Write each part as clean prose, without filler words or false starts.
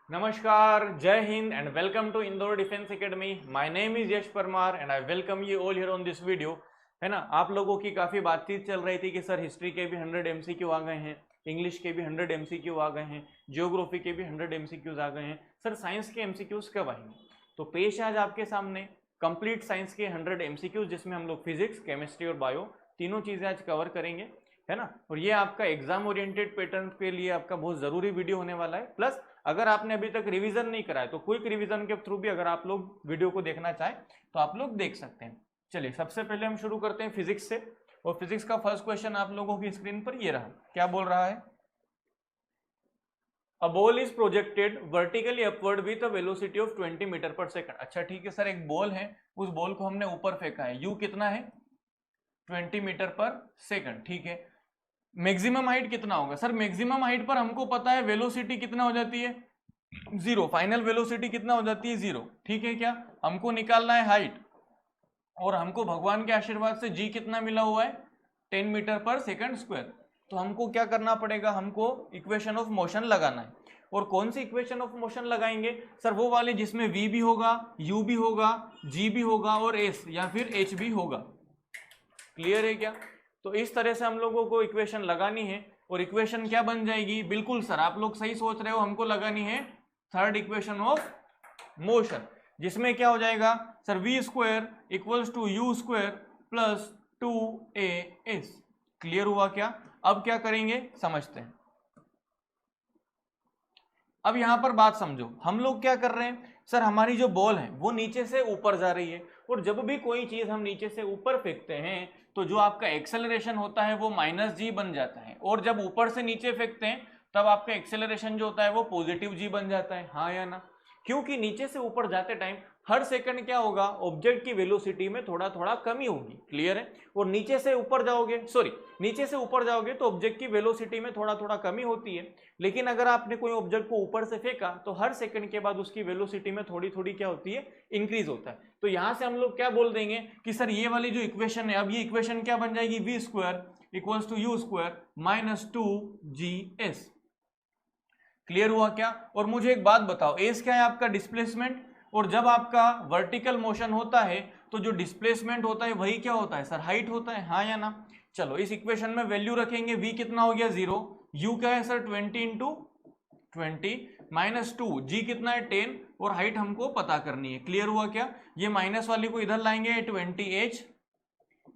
नमस्कार, जय हिंद and welcome to Indore defence academy. My name is Yash Parmar and I welcome you all here on this video. है ना, आप लोगों की काफ़ी बातचीत चल रही थी कि सर हिस्ट्री के भी 100 एमसीक्यू आ गए हैं, इंग्लिश के भी 100 एमसीक्यू आ गए हैं, जियोग्राफी के भी 100 एमसीक्यूज आ गए हैं, सर साइंस के एमसीक्यूज कब आएंगे। तो पेश है आज आपके सामने कंप्लीट साइंस के 100 एमसीक्यूज, जिसमें हम लोग फिजिक्स, केमिस्ट्री और बायो तीनों चीज़ें आज कवर करेंगे। है ना, और ये आपका एग्जाम ओरिएंटेड पैटर्न के लिए आपका बहुत ज़रूरी वीडियो होने वाला है। प्लस अगर आपने अभी तक रिवीजन नहीं करा है तो क्विक रिवीजन के थ्रू भी अगर आप लोग वीडियो को देखना चाहें तो आप लोग देख सकते हैं। चलिए सबसे पहले हम शुरू करते हैं फिजिक्स से, और फिजिक्स का फर्स्ट क्वेश्चन आप लोगों की स्क्रीन पर ये रहा। क्या बोल रहा है? A ball is projected vertically upward with a velocity of 20 metre पर सेकंड। अच्छा ठीक है सर, एक बॉल है, उस बॉल को हमने ऊपर फेंका है, यू कितना है 20 मीटर पर सेकंड। ठीक है, मैक्सिमम हाइट कितना होगा? सर मैक्सिमम हाइट पर हमको पता है वेलोसिटी कितना हो जाती है, जीरो। फाइनल वेलोसिटी कितना हो जाती है, जीरो। ठीक है, क्या हमको निकालना है हाइट, और हमको भगवान के आशीर्वाद से जी कितना मिला हुआ है 10 मीटर पर सेकंड स्क्वायर। तो हमको क्या करना पड़ेगा, हमको इक्वेशन ऑफ मोशन लगाना है। और कौन सी इक्वेशन ऑफ मोशन लगाएंगे? सर वो वाली जिसमें v भी होगा, u भी होगा, g भी होगा और s या फिर h भी होगा। क्लियर है क्या? तो इस तरह से हम लोगों को इक्वेशन लगानी है, और इक्वेशन क्या बन जाएगी? बिल्कुल सर, आप लोग सही सोच रहे हो, हमको लगानी है थर्ड इक्वेशन ऑफ मोशन, जिसमें क्या हो जाएगा sir, V square equals to U square plus 2as। Clear हुआ क्या? अब क्या करेंगे समझते हैं। अब यहां पर बात समझो, हम लोग क्या कर रहे हैं सर, हमारी जो बॉल है वो नीचे से ऊपर जा रही है, और जब भी कोई चीज हम नीचे से ऊपर फेंकते हैं तो जो आपका एक्सेलरेशन होता है वो -g बन जाता है, और जब ऊपर से नीचे फेंकते हैं तब आपका एक्सेलरेशन जो होता है वो पॉजिटिव g बन जाता है। हाँ या ना? क्योंकि नीचे से ऊपर जाते टाइम हर सेकंड क्या होगा, ऑब्जेक्ट की वेलोसिटी में थोड़ा थोड़ा कमी होगी। क्लियर है? और नीचे से ऊपर जाओगे तो ऑब्जेक्ट की वेलोसिटी में थोड़ा थोड़ा कमी होती है, लेकिन अगर आपने कोई ऑब्जेक्ट को ऊपर से फेंका तो हर सेकंड के बाद उसकी वेलोसिटी में थोड़ी थोड़ी क्या होती है, इंक्रीज होता है। तो यहां से हम लोग क्या बोल देंगे कि सर ये वाली जो इक्वेशन है, अब ये इक्वेशन क्या बन जाएगी, V square equals to U square minus 2gs। Clear हुआ क्या? और मुझे एक बात बताओ, एस क्या है आपका डिस्प्लेसमेंट, और जब आपका वर्टिकल मोशन होता है तो जो डिस्प्लेसमेंट होता है वही क्या होता है सर, हाइट होता है। हाँ या ना? चलो इस इक्वेशन में वैल्यू रखेंगे, v कितना हो गया 0, u क्या है सर 20 इंटू 20 माइनस 2, जी कितना है 10, और हाइट हमको पता करनी है। क्लियर हुआ क्या? ये माइनस वाली को इधर लाएंगे, 20h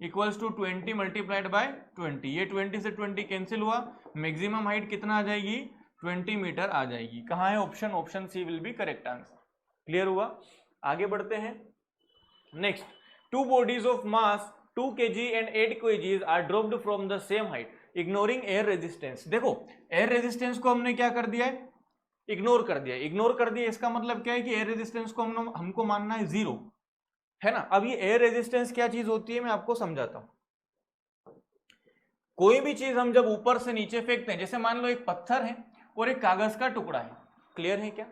equals to 20 multiplied by 20, ये 20 से 20 कैंसिल हुआ, मैक्सिमम हाइट कितना आ जाएगी 20 मीटर आ जाएगी। कहाँ है option? Option C will be correct answer. Clear हुआ? आगे बढ़ते हैं। Next, two bodies of mass 2 kg and 8 kg are dropped from the same height ignoring air resistance. देखो एयर रेजिस्टेंस को हमने क्या कर दिया है, इग्नोर कर दिया। इसका मतलब क्या है कि एयर रेजिस्टेंस को हमको मानना है 0। है ना? अब ये एयर रेजिस्टेंस क्या चीज होती है मैं आपको समझाता हूं। कोई भी चीज हम जब ऊपर से नीचे फेंकते हैं, जैसे मान लो एक पत्थर है और एक कागज का टुकड़ा है। क्लियर है क्या?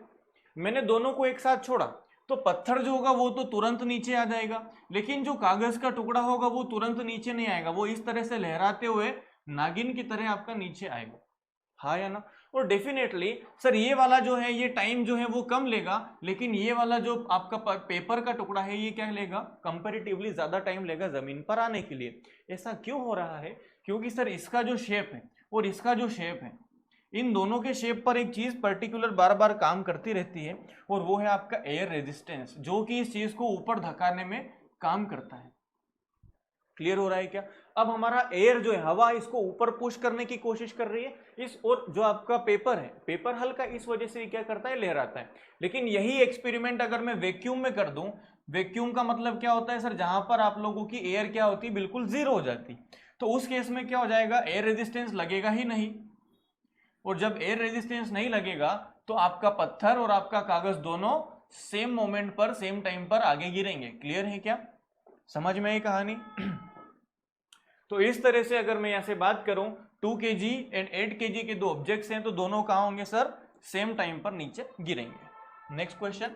मैंने दोनों को एक साथ छोड़ा तो पत्थर जो होगा वो तो तुरंत नीचे आ जाएगा, लेकिन जो कागज का टुकड़ा होगा वो तुरंत नीचे नहीं आएगा, वो इस तरह से लहराते हुए नागिन की तरह आपका नीचे आएगा। हाँ या ना? और डेफिनेटली सर ये वाला जो है, ये टाइम जो है वो कम लेगा, लेकिन ये वाला जो आपका पेपर का टुकड़ा है ये क्या लेगा, कंपैरेटिवली ज्यादा टाइम लेगा जमीन पर आने के लिए। ऐसा क्यों हो रहा है? क्योंकि सर इसका जो शेप है और इसका जो शेप है, इन दोनों के शेप पर एक चीज पर्टिकुलर बार बार काम करती रहती है, और वो है आपका एयर रेजिस्टेंस, जो कि इस चीज को ऊपर धकाने में काम करता है। क्लियर हो रहा है क्या? अब हमारा एयर जो है, हवा, इसको ऊपर पुश करने की कोशिश कर रही है इस, और जो आपका पेपर है, पेपर हल्का इस वजह से क्या करता है, लहराता है। लेकिन यही एक्सपेरिमेंट अगर मैं वैक्यूम में कर दूं, वैक्यूम का मतलब क्या होता है सर, जहां पर आप लोगों की एयर क्या होती, बिल्कुल जीरो हो जाती, तो उस केस में क्या हो जाएगा, एयर रेजिस्टेंस लगेगा ही नहीं। और जब एयर रेजिस्टेंस नहीं लगेगा तो आपका पत्थर और आपका कागज दोनों सेम मोमेंट पर, सेम टाइम पर आगे गिरेंगे। क्लियर है क्या? समझ में आई कहानी? तो इस तरह से अगर मैं यहां से बात करूं, 2 kg एंड 8 kg के दो ऑब्जेक्ट्स हैं, तो दोनों कहां होंगे सर, सेम टाइम पर नीचे गिरेंगे। Next question,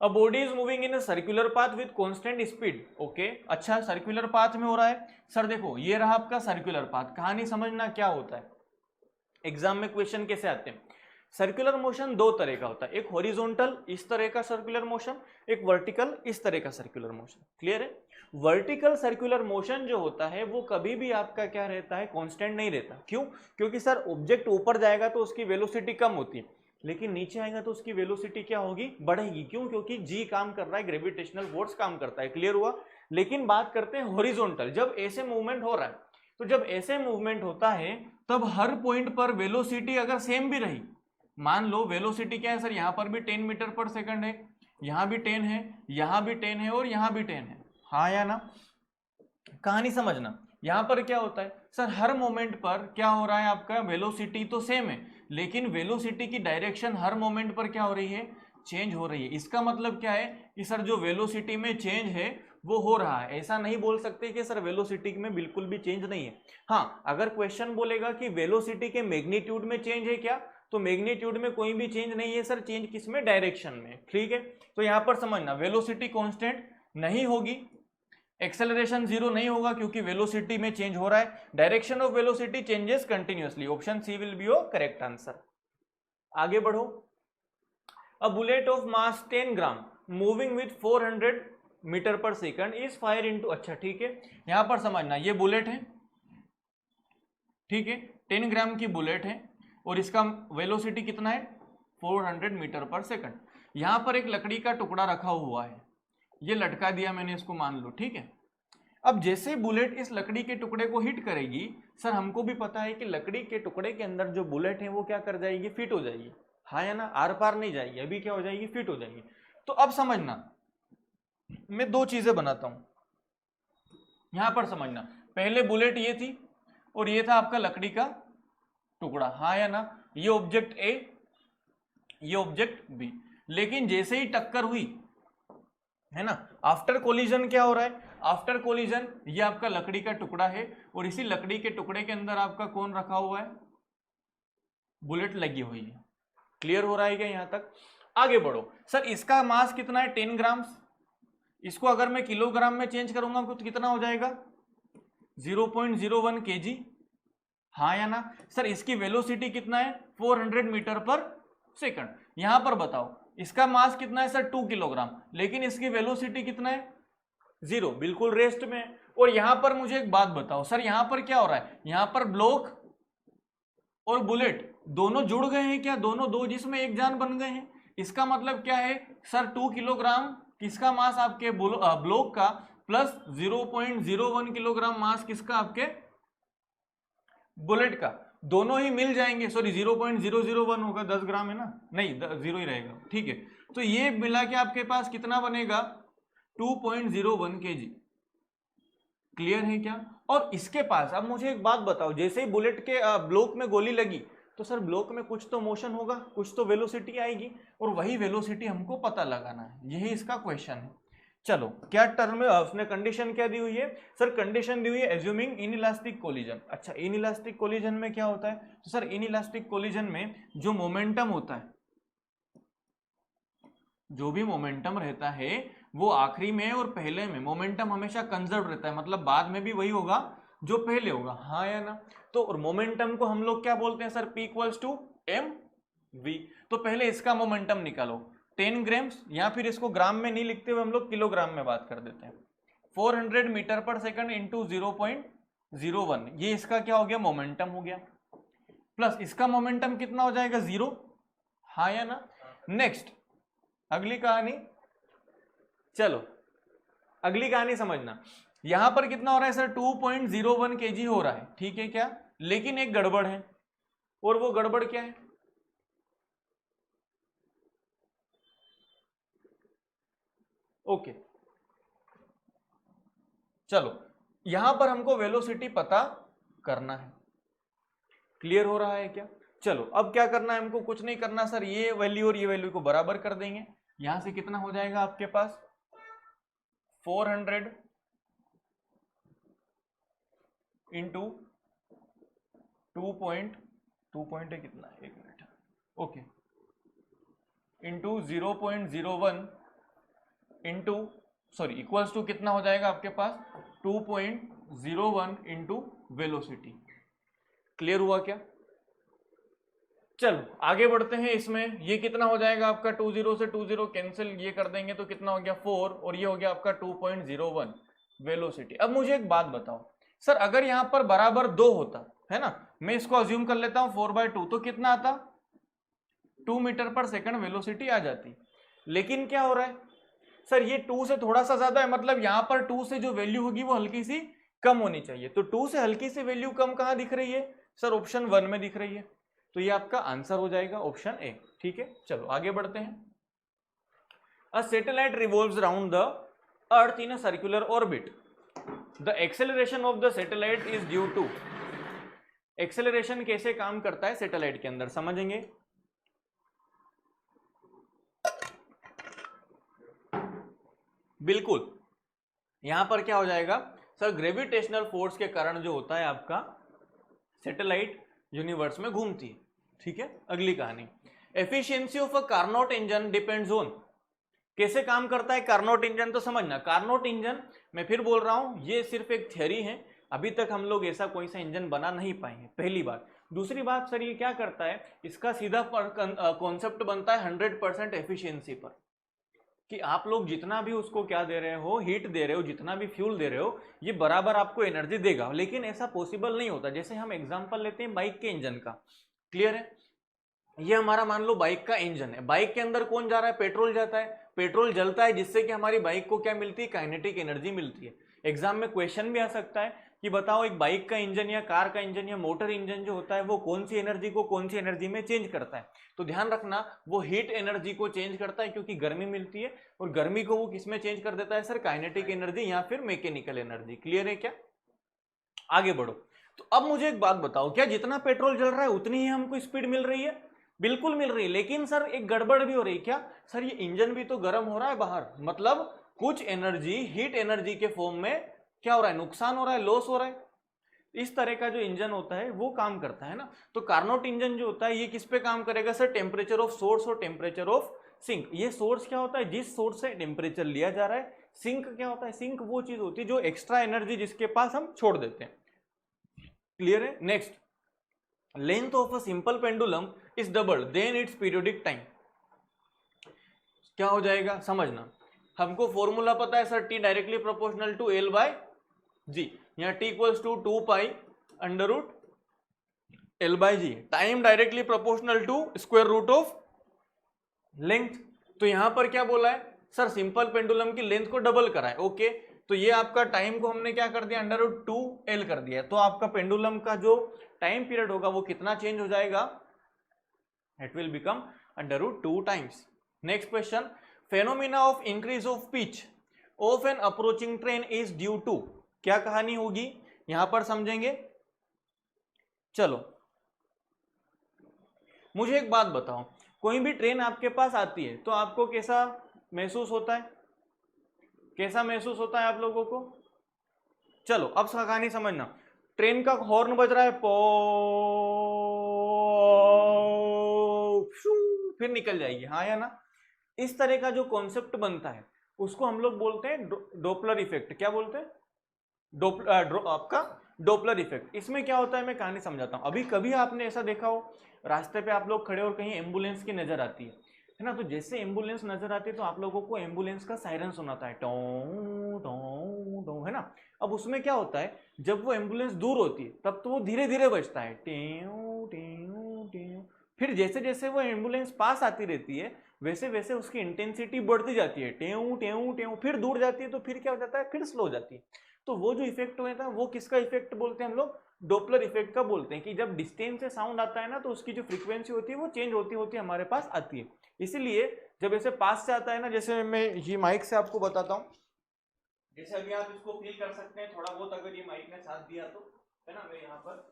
a body is moving in a circular path with constant speed. Okay, अच्छा सर्कुलर पाथ में हो रहा है। सर देखो ये रहा आपका सर्कुलर पाथ, कहानी समझना क्या होता है, एग्जाम में क्वेश्चन कैसे आते हैं। सर्कुलर मोशन दो तरह का होता है, एक हॉरिजॉन्टल इस तरह का सर्कुलर मोशन, एक वर्टिकल इस तरह का सर्कुलर मोशन। क्लियर है? वर्टिकल सर्कुलर मोशन जो होता है वो कभी भी आपका क्या रहता है, कांस्टेंट नहीं रहता। क्यों? क्योंकि सर ऑब्जेक्ट ऊपर जाएगा तो उसकी वेलोसिटी कम होती है, लेकिन नीचे आएगा तो उसकी वेलोसिटी क्या होगी, बढ़ेगी। क्यों? क्योंकि जी काम कर रहा है, ग्रेविटेशनल फोर्स काम करता है। क्लियर हुआ? लेकिन बात करते हैं हॉरिजॉन्टल, जब ऐसे मूवमेंट हो रहा है, तो जब ऐसे मूवमेंट होता है तब हर पॉइंट पर वेलोसिटी अगर सेम भी रही, मान लो वेलोसिटी क्या है सर, यहां पर भी 10 मीटर पर सेकंड है, यहां भी 10 है, यहां भी 10 है और यहां भी 10 है, हाँ या ना? कहानी समझना, यहां पर क्या होता है सर, हर मोमेंट पर क्या हो रहा है, आपका वेलोसिटी तो सेम है, लेकिन वेलोसिटी की डायरेक्शन हर मोमेंट पर क्या हो रही है, चेंज हो रही है। इसका मतलब क्या है कि सर जो वेलोसिटी में चेंज है वो हो रहा है। ऐसा नहीं बोल सकते कि सर वेलोसिटी में बिल्कुल भी चेंज नहीं है। हाँ, अगर क्वेश्चन बोलेगा कि वेलोसिटी के मैग्नीट्यूड में चेंज है क्या, तो मैग्नीट्यूड में कोई भी चेंज नहीं है सर, चेंज किसमें, डायरेक्शन में। ठीक है, तो यहां पर समझना वेलोसिटी कांस्टेंट नहीं होगी, एक्सेलरेशन जीरो नहीं होगा क्योंकि वेलोसिटी में चेंज हो रहा है, direction of velocity changes continuously. Option C will be your correct answer. आगे बढ़ो। A bullet of mass 10 gram moving with 400 metre पर सेकंड इज फायर इनटू, अच्छा ठीक है, यहां पर समझना ये बुलेट है, ठीक है, 10 ग्राम की बुलेट है और इसका वेलोसिटी कितना है, 400 मीटर पर सेकंड। यहां पर एक लकड़ी का टुकड़ा रखा हुआ है, ये लटका दिया मैंने इसको, मान लो, ठीक है। अब जैसे बुलेट इस लकड़ी के टुकड़े को हिट करेगी, सर हमको भी पता है कि लकड़ी के टुकड़े के अंदर जो बुलेट है वो क्या कर जाएगी, फिट हो जाएगी, हाँ या ना, आर पार नहीं जाएगी, अभी क्या हो जाएगी, फिट हो जाएगी। तो अब समझना, मैं दो चीजें बनाता हूं, यहां पर समझना, पहले बुलेट ये थी और ये था आपका लकड़ी का टुकड़ा, हाँ या ना, ये ऑब्जेक्ट ए, ये ऑब्जेक्ट बी, लेकिन जैसे ही टक्कर हुई है ना, आफ्टर कोलिजन क्या हो रहा है, आफ्टर कोलिजन ये आपका लकड़ी का टुकड़ा है और इसी लकड़ी के टुकड़े के अंदर आपका कौन रखा हुआ है, बुलेट लगी हुई है। क्लियर हो रहा है क्या यहां तक? आगे बढ़ो। सर इसका मास कितना है, 10 ग्राम, इसको अगर मैं किलोग्राम में चेंज करूंगा तो कितना हो जाएगा, 0.01 kg, हाँ या ना? सर इसकी वेलोसिटी कितना है, 400 मीटर पर सेकंड। यहां पर बताओ इसका मास कितना है सर, 2 किलोग्राम, लेकिन इसकी वेलोसिटी कितना है, 0, बिल्कुल रेस्ट में। और यहां पर मुझे एक बात बताओ सर, यहां पर क्या हो रहा है, यहां पर ब्लॉक और बुलेट दोनों जुड़ गए हैं क्या, दोनों दो जिसमें एक जान बन गए हैं। इसका मतलब क्या है सर, 2 किलोग्राम किसका मास, आपके ब्लॉक का, प्लस 0.01 किलोग्राम मास किसका, आपके बुलेट का, दोनों ही मिल जाएंगे। सॉरी 0.001 होगा, 10 ग्राम है ना, नहीं 0 ही रहेगा, ठीक है। तो ये मिला के आपके पास कितना बनेगा, 2.01 kg। क्लियर है क्या? और इसके पास अब मुझे एक बात बताओ, जैसे ही बुलेट के ब्लॉक में गोली लगी तो सर ब्लॉक में कुछ तो मोशन होगा, कुछ तो वेलोसिटी आएगी, और वही वेलोसिटी हमको पता लगाना है, यही इसका क्वेश्चन है। चलो, क्या टर्म में उसने कंडीशन क्या दी हुई है सर, कंडीशन दी हुई है एज्यूमिंग इनइलास्टिक कोलिजन। अच्छा, इनइलास्टिक कोलिजन में क्या होता है, तो सर इनइलास्टिक कोलिजन में जो मोमेंटम होता है, जो भी मोमेंटम रहता है वो आखिरी में और पहले में मोमेंटम हमेशा कंजर्व रहता है, मतलब बाद में भी वही होगा जो पहले होगा, हाँ या ना? तो और मोमेंटम को हम लोग क्या बोलते हैं sir, P equals to M V. तो पहले इसका मोमेंटम निकालो, 10 ग्राम्स, या फिर इसको ग्राम में नहीं लिखते हुए हम लोग किलोग्राम में बात कर देते हैं, 400 मीटर पर सेकंड इंटू 0.01, ये इसका क्या हो गया, मोमेंटम हो गया, प्लस इसका मोमेंटम कितना हो जाएगा, 0, हाँ या ना? नेक्स्ट अगली कहानी, चलो अगली कहानी समझना, यहां पर कितना हो रहा है सर, 2.01 kg हो रहा है, ठीक है क्या, लेकिन एक गड़बड़ है, और वो गड़बड़ क्या है, ओके चलो, यहां पर हमको वेलोसिटी पता करना है। क्लियर हो रहा है क्या? चलो अब क्या करना है हमको, कुछ नहीं करना सर, ये वैल्यू और ये वैल्यू को बराबर कर देंगे, यहां से कितना हो जाएगा आपके पास, 400 इंटू 2.2 है कितना, एक minute, okay, into 0.01 into, sorry equals to कितना हो जाएगा आपके पास, 2.01 इंटू वेलोसिटी। क्लियर हुआ क्या? चलो आगे बढ़ते हैं। इसमें ये कितना हो जाएगा आपका 20 से 20 कैंसिल ये कर देंगे तो कितना हो गया 4 और ये हो गया आपका 2.01 वेलोसिटी। अब मुझे एक बात बताओ सर, अगर यहाँ पर बराबर 2 होता है ना, मैं इसको अज्यूम कर लेता हूँ 4/2, तो कितना आता 2 मीटर पर सेकंड वेलोसिटी आ जाती। लेकिन क्या हो रहा है सर, ये 2 से थोड़ा सा ज्यादा है, मतलब यहाँ पर 2 से जो वैल्यू होगी वो हल्की सी कम होनी चाहिए। तो 2 से हल्की सी वैल्यू कम कहाँ दिख रही है सर, ऑप्शन 1 में दिख रही है। तो ये आपका आंसर हो जाएगा ऑप्शन ए। ठीक है, चलो आगे बढ़ते हैं। A satellite revolves around the earth in a circular orbit. The acceleration of the satellite is due to. Acceleration कैसे काम करता है सैटेलाइट के अंदर समझेंगे। बिल्कुल, यहां पर क्या हो जाएगा सर, ग्रेविटेशनल फोर्स के कारण जो होता है आपका सैटेलाइट यूनिवर्स में घूमती है। ठीक है, अगली कहानी। Efficiency of a Carnot engine depends on. कैसे काम करता है कार्नोट इंजन, तो समझना। कार्नोट इंजन, मैं फिर बोल रहा हूं, ये सिर्फ एक थ्योरी है, अभी तक हम लोग ऐसा कोई सा इंजन बना नहीं पाए हैं, पहली बात। दूसरी बात सर, ये क्या करता है, इसका सीधा कॉन्सेप्ट बनता है 100% एफिशिएंसी पर, कि आप लोग जितना भी उसको क्या दे रहे हो, हीट दे रहे हो, जितना भी फ्यूल दे रहे हो, ये बराबर आपको एनर्जी देगा। लेकिन ऐसा पॉसिबल नहीं होता। जैसे हम एग्जांपल लेते हैं बाइक के इंजन का, क्लियर है। ये हमारा मान लो बाइक का इंजन है, बाइक के अंदर कौन जा रहा है, पेट्रोल जाता है, पेट्रोल जलता है, जिससे कि हमारी बाइक को क्या मिलती है, काइनेटिक एनर्जी मिलती है। एग्जाम में क्वेश्चन भी आ सकता है कि बताओ एक बाइक का इंजन या कार का इंजन या मोटर इंजन जो होता है वो कौन सी एनर्जी को कौन सी एनर्जी में चेंज करता है। तो ध्यान रखना, वो हीट एनर्जी को चेंज करता है क्योंकि गर्मी मिलती है, और गर्मी को वो किस में चेंज कर देता है सर, काइनेटिक एनर्जी या फिर मैकेनिकल एनर्जी। क्लियर है क्या, आगे बढ़ो। तो अब मुझे एक बात बताओ, क्या जितना पेट्रोल जल रहा है उतनी ही हमको स्पीड मिल रही है, बिल्कुल मिल रही है। लेकिन सर एक गड़बड़ भी हो रही है, क्या सर, ये इंजन भी तो गर्म हो रहा है बाहर, मतलब कुछ एनर्जी हीट एनर्जी के फॉर्म में क्या हो रहा है, नुकसान हो रहा है, लॉस हो रहा है। इस तरह का जो इंजन होता है वो काम करता है ना। तो कार्नोट इंजन जो होता है ये किस पे काम करेगा सर, टेम्परेचर ऑफ सोर्स और टेम्परेचर ऑफ सिंक। ये सोर्स क्या होता है, जिस सोर्स से टेम्परेचर लिया जा रहा है। सिंक क्या होता है, सिंक वो चीज होती है जो एक्स्ट्रा एनर्जी जिसके पास हम छोड़ देते हैं। क्लियर है। Next, length of a simple pendulum is double then its periodic time. क्या हो जाएगा समझना, हमको फॉर्मूला पता है sir, T directly proportional to L by g. यहाँ T equals to 2 pi under root L by g. Time directly proportional to square root of length. तो यहां पर क्या बोला है सर, सिंपल पेंडुलम की लेंथ को डबल करा है। ओके, तो ये आपका टाइम को हमने क्या कर दिया, अंडर रूट 2l कर दिया। तो आपका पेंडुलम का जो टाइम पीरियड होगा वो कितना चेंज हो जाएगा, it will become under root 2 times. Next question, phenomena of increase of pitch of an approaching train is due to. क्या कहानी होगी यहां पर समझेंगे। चलो मुझे एक बात बताओ, कोई भी ट्रेन आपके पास आती है तो आपको कैसा महसूस होता है, कैसा महसूस होता है आप लोगों को। चलो अब कहानी समझना, ट्रेन का हॉर्न बज रहा है, पो, फिर निकल जाएगी, हाँ या ना। इस तरह का जो कॉन्सेप्ट बनता है उसको हम लोग बोलते हैं डोपलर इफेक्ट। क्या बोलते हैं, आपका डोपलर इफेक्ट। इसमें क्या होता है मैं कहानी समझाता हूं। अभी कभी आपने ऐसा देखा हो, रास्ते पे आप लोग खड़े और कहीं एम्बुलेंस की नजर आती है ना, तो जैसे एम्बुलेंस नजर आती है तो आप लोगों को एम्बुलेंस का सायरन सुनाता है, टो टो टो, है ना। अब उसमें क्या होता है, जब वो एम्बुलेंस दूर होती है तब तो वो धीरे धीरे बजता है, टेऊ टेऊ टेऊ। फिर जैसे जैसे वो एम्बुलेंस पास आती रहती है वैसे वैसे उसकी इंटेंसिटी बढ़ती जाती है, टेऊ टेऊ टेऊ। फिर दूर जाती है तो फिर क्या हो जाता है, फिर स्लो हो जाती है। तो वो जो इफेक्ट हुआ था वो किसका इफेक्ट बोलते हैं हम लोग, डोपलर इफेक्ट का बोलते हैं। कि जब डिस्टेंस से साउंड आता है ना तो उसकी जो फ्रीक्वेंसी होती है वो चेंज होती होती हमारे पास आती है। इसीलिए जब ऐसे पास से आता है ना, जैसे मैं ये माइक से आपको बताता हूँ, जैसे अभी आप इसको फील कर सकते हैं थोड़ा बहुत, अगर ये माइक ने साथ दिया तो, है ना। मैं यहाँ पर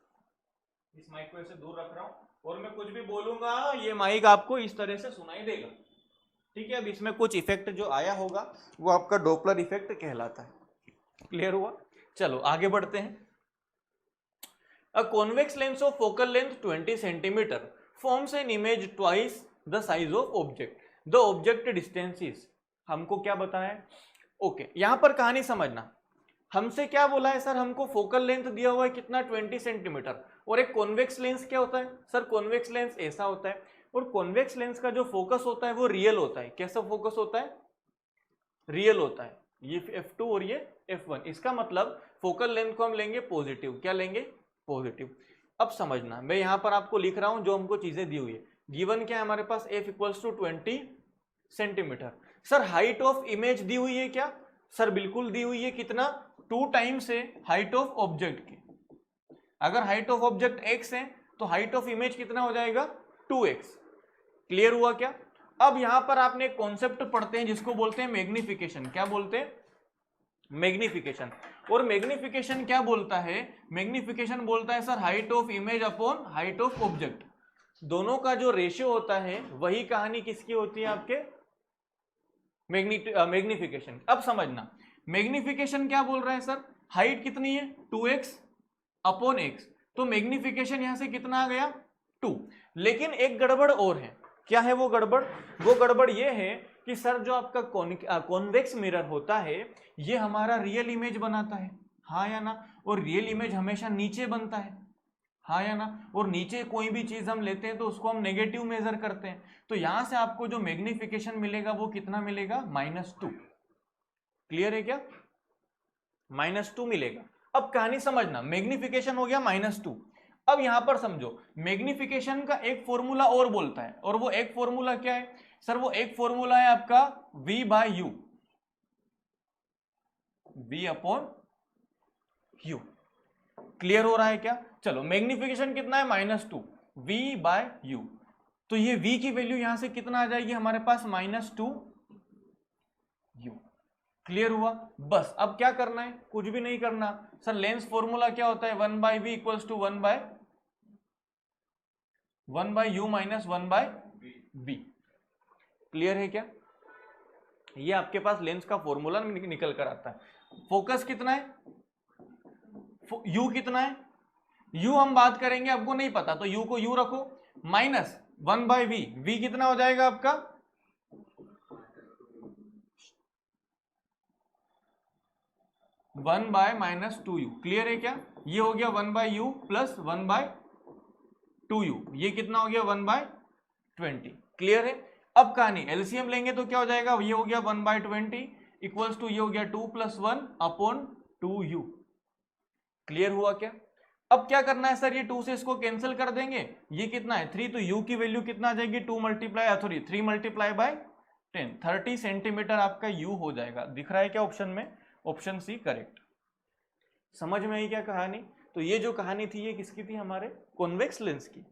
इस माइक को ऐसे दूर रख रहा हूँ और मैं कुछ भी बोलूंगा ये माइक आपको इस तरह से सुनाई देगा, ठीक है। अब इसमें कुछ इफेक्ट जो आया होगा वो आपका डोपलर इफेक्ट कहलाता है। क्लियर हुआ, चलो आगे बढ़ते हैं। A convex lens of focal length 20 centimeter forms an image twice the size of object. The object distance is, हमको क्या बताया है, ओके यहां पर कहानी समझना। हमसे क्या बोला है सर, हमको फोकल लेंथ दिया हुआ है कितना, 20 सेंटीमीटर। और एक कॉन्वेक्स लेंस क्या होता है सर? कॉन्वेक्स लेंस ऐसा होता है, और कॉन्वेक्स लेंस का जो फोकस होता है वो रियल होता है। कैसा फोकस होता है? रियल होता है। ये f2 और ये f1, इसका मतलब फोकल लेंथ को हम लेंगे पॉजिटिव। क्या लेंगे? पॉजिटिव। अब समझना, मैं यहां पर आपको लिख रहा हूं जो हमको चीजें दी हुई है। गिवन क्या है हमारे पास? f equals to 20 centimetre. Sir height of image दी हुई है क्या? सर बिल्कुल दी हुई है। कितना? 2 टाइम्स है हाइट ऑफ ऑब्जेक्ट की। अगर हाइट ऑफ ऑब्जेक्ट x है तो हाइट ऑफ इमेज कितना हो जाएगा? 2x। क्लियर हुआ क्या? अब यहां पर आपने एक कॉन्सेप्ट पढ़ते हैं जिसको बोलते हैं मैग्निफिकेशन। क्या बोलते हैं? मैग्निफिकेशन। और मैग्निफिकेशन क्या बोलता है? मैग्निफिकेशन बोलता है sir height of image upon height of object, दोनों का जो रेशियो होता है वही कहानी किसकी होती है? आपके मैग्निफिकेशन। अब समझना, मैग्निफिकेशन क्या बोल रहा है सर? हाइट कितनी है? 2x अपॉन x, तो मैग्निफिकेशन यहां से कितना आ गया? 2। लेकिन एक गड़बड़ और है। क्या है वो गड़बड़? वो गड़बड़ ये है कि सर जो आपका कॉन्वेक्स मिरर होता है ये हमारा रियल इमेज बनाता है, हाँ या ना? और रियल इमेज हमेशा नीचे बनता है, हाँ या ना? और नीचे कोई भी चीज हम लेते हैं तो उसको हम नेगेटिव मेजर करते हैं, तो यहां से आपको जो मैग्निफिकेशन मिलेगा वो कितना मिलेगा? -2। क्लियर है क्या? -2 मिलेगा। अब कहानी समझना, मैग्निफिकेशन हो गया -2। अब यहां पर समझो, मैग्निफिकेशन का एक फॉर्मूला और बोलता है, और वो एक फॉर्मूला क्या है सर? वो एक फॉर्मूला है आपका v/u, v upon u। Clear हो रहा है क्या? चलो, मैग्निफिकेशन कितना है? -2, v/u। तो ये v की वैल्यू यहां से कितना आ जाएगी हमारे पास? -2u। क्लियर हुआ? बस अब क्या करना है? कुछ भी नहीं करना सर। लेंस फॉर्मूला क्या होता है? 1/v equals to 1/u minus 1/v। Clear है क्या? ये आपके पास लेंस का फॉर्मूला निकल कर आता है। फोकस कितना है? u कितना है? u हम बात करेंगे, आपको नहीं पता तो u को u रखो, माइनस 1/v। v कितना हो जाएगा आपका? 1/-2u। क्लियर है क्या? ये हो गया 1/u प्लस 1/2u, ये कितना हो गया? 1/20। क्लियर है? अब कहानी एलसीएम लेंगे तो क्या हो जाएगा? ये हो गया 1/20 इक्वल्स टू ये हो गया 2 + 1 अपॉन 2u। क्लियर हुआ क्या? अब क्या करना है सर? ये 2 से इसको कैंसिल कर देंगे, ये कितना है? 3, तो u की वैल्यू कितना आ जाएगी? 3 × 10, 30 सेंटीमीटर आपका u हो जाएगा। दिख रहा है क्या ऑप्शन में? Option C correct. समझ में आई क्या कहानी? तो ये जो कहानी थी ये किसकी थी? हमारे कॉन्वेक्स लेंस की।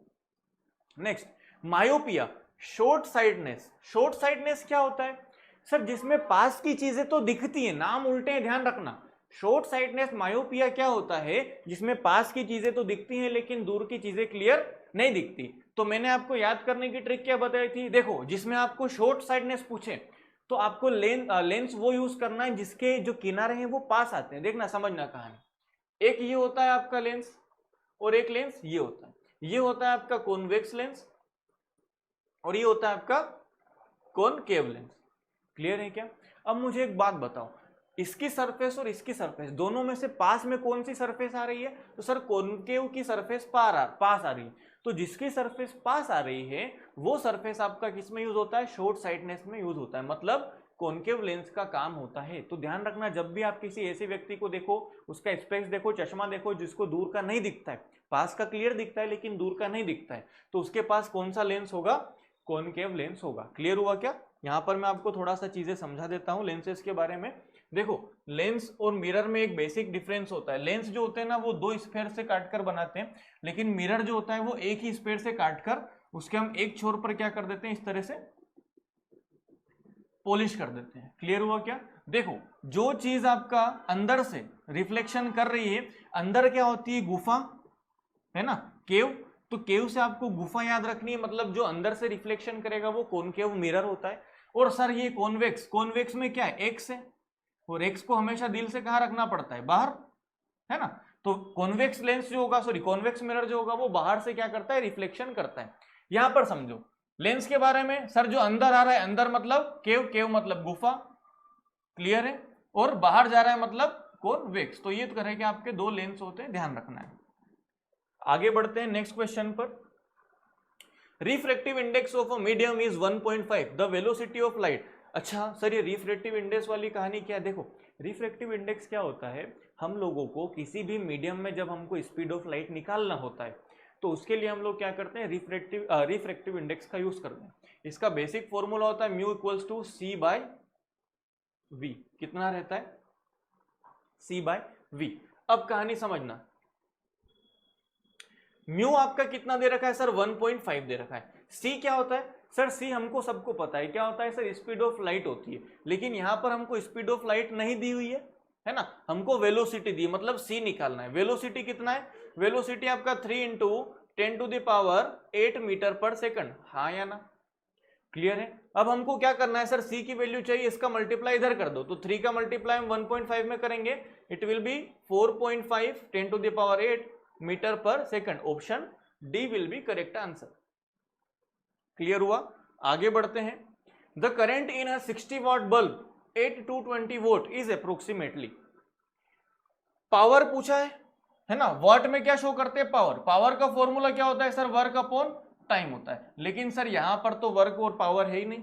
Next, myopia, short sightedness. Short sightedness क्या होता है सर? जिसमें पास की चीजें तो दिखती है, नाम उल्टे हैं, ध्यान रखना। शॉर्ट साइडनेस मायोपिया क्या होता है? जिसमें पास की चीजें तो दिखती हैं लेकिन दूर की चीजें क्लियर नहीं दिखती। तो मैंने आपको याद करने की ट्रिक क्या बताई थी? देखो, जिसमें आपको शॉर्ट साइडनेस पूछे तो आपको लेंस वो यूज करना है जिसके जो किनारे हैं वो पास आते हैं। देखना, समझना कहानी। एक ये होता है आपका लेंस, और एक लेंस ये होता है। ये होता है आपका कॉन्वेक्स लेंस, और ये होता है आपका कॉनकेव लेंस। क्लियर है क्या? अब मुझे एक बात बताओ, इसकी सरफेस और इसकी सरफेस दोनों में से पास में कौन सी सरफेस आ रही है? तो सर कॉनकेव की सरफेस पास आ रही है। तो जिसकी सरफेस पास आ रही है वो सरफेस आपका किस में यूज होता है? शॉर्ट साइडनेस में यूज होता है, मतलब कॉनकेव लेंस का काम होता है। तो ध्यान रखना, जब भी आप किसी ऐसे व्यक्ति को देखो, उसका स्पेक्स देखो, चश्मा देखो, जिसको दूर का नहीं दिखता है, पास का क्लियर दिखता है लेकिन दूर का नहीं दिखता है, तो उसके पास कौन सा लेंस होगा? कॉनकेव लेंस होगा। क्लियर हुआ क्या? यहां पर मैं आपको थोड़ा सा चीजें समझा देता हूं लेंसेज के बारे में। देखो, लेंस और मिरर में एक बेसिक डिफरेंस होता है। लेंस जो होते हैं ना वो 2 स्फीयर से काटकर बनाते हैं, लेकिन मिरर जो होता है वो एक ही स्फीयर से काटकर उसके हम एक छोर पर क्या कर देते हैं? इस तरह से पॉलिश कर देते हैं। क्लियर हुआ क्या? देखो, जो चीज आपका अंदर से रिफ्लेक्शन कर रही है, अंदर क्या होती है? गुफा, है ना, केव। तो केव से आपको गुफा याद रखनी है, मतलब जो अंदर से रिफ्लेक्शन करेगा वो कॉनकेव मिरर होता है। और सर ये कॉन्वेक्स, कॉन्वेक्स में क्या है? एक्स है, और एक्स को हमेशा दिल से कहां रखना पड़ता है? बाहर, है ना। तो कॉन्वेक्स लेंस जो होगा, सॉरी कॉन्वेक्स मिरर जो होगा वो बाहर से क्या करता है? रिफ्लेक्शन करता है। यहां पर समझो लेंस के बारे में, सर जो अंदर आ रहा है, अंदर मतलब केव, केव मतलब गुफा, क्लियर है, और बाहर जा रहा है मतलब कॉन्वेक्स। तो ये तो करें कि आपके 2 लेंस होते हैं, ध्यान रखना है। आगे बढ़ते हैं नेक्स्ट क्वेश्चन पर। Refractive index of a medium is 1.5, the velocity of light. अच्छा सर, ये रिफ्रैक्टिव इंडेक्स वाली कहानी क्या है? देखो, रिफ्रैक्टिव इंडेक्स क्या होता है, हम लोगों को किसी भी मीडियम में जब हमको स्पीड ऑफ लाइट निकालना होता है तो उसके लिए हम लोग क्या करते हैं, रिफ्रैक्टिव इंडेक्स का यूज करते हैं। इसका बेसिक फॉर्मूला होता है mu equals to C by V. कितना रहता है? C by V. अब कहानी समझना, म्यू आपका कितना दे रखा है सर? 1.5 दे रखा है। सी क्या होता है सर? सी हमको सबको पता है क्या होता है सर, स्पीड ऑफ लाइट होती है। लेकिन यहां पर हमको स्पीड ऑफ लाइट नहीं दी हुई है ना, हमको वेलोसिटी दी, मतलब सी निकालना है। वेलोसिटी कितना है? वेलोसिटी आपका 3 into 10 to the power 8 metre पर सेकंड। हाँ या ना? क्लियर है? अब हमको क्या करना है सर, सी की वैल्यू चाहिए, इसका मल्टीप्लाई इधर कर दो, तो 3 का मल्टीप्लाई हम 1.5 में करेंगे, it will be 4.5 10 to the power 8 metre पर second. Option D will be correct answer. Clear हुआ? आगे बढ़ते हैं। The current in a 60 watt bulb 8 to 20 volt is approximately. Power पूछा है ना, वॉट में क्या शो करते हैं? पावर। पावर का फॉर्मूला क्या होता है सर? वर्क अपॉन टाइम होता है। लेकिन सर यहां पर तो वर्क और पावर है ही नहीं,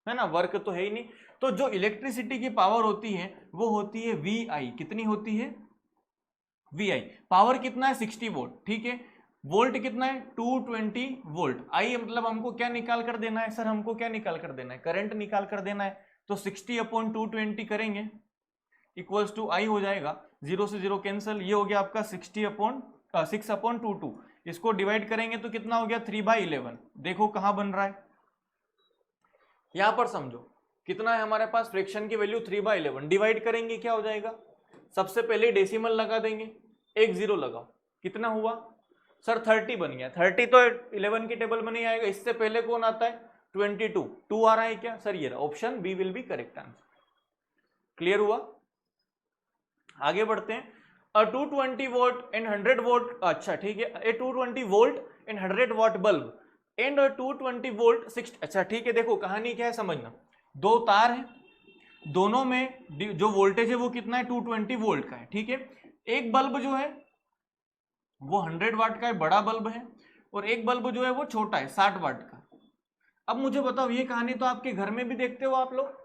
है ना, वर्क तो है ही नहीं। तो जो इलेक्ट्रिसिटी की पावर होती है वो होती है वी आई। कितनी होती है? We I. पावर कितना है? 60 वोल्ट, ठीक है। वोल्ट कितना है? 220 वोल्ट। आई मतलब हमको क्या निकाल कर देना है सर? हमको क्या निकाल कर देना है? करंट निकाल कर देना है। तो 60 अपॉन 220 करेंगे इक्वल्स टू आई हो जाएगा, 0 से 0 कैंसिल, ये हो गया आपका 6 अपॉन 22। इसको डिवाइड करेंगे तो कितना हो गया? 3/11। देखो कहां बन रहा है, यहां पर समझो कितना है हमारे पास, फ्रैक्शन की वैल्यू 3/11। डिवाइड करेंगे क्या हो जाएगा? सबसे पहले डेसिमल लगा देंगे, एक जीरो लगाओ, कितना हुआ सर? 30 बन गया। 30 तो 11 की टेबल में नहीं आएगा, इससे पहले कौन आता है? 22। 2 आ रहा है क्या सर? ये रहा, option B will be correct answer. Clear हुआ? आगे बढ़ते हैं। अ 220 वोल्ट एंड 100 वोल्ट, अच्छा ठीक है, ए 220 volt and 100 what bulb and 220 volt 6, अच्छा ठीक है। देखो कहानी क्या है समझना, दो तार है, दोनों में जो वोल्टेज है वो कितना है? 220 वोल्ट का है, ठीक है। एक बल्ब जो है वो 100 वाट का है, बड़ा बल्ब है, और एक बल्ब जो है वो छोटा है, 60 वाट का। अब मुझे बताओ, ये कहानी तो आपके घर में भी देखते हो आप लोग,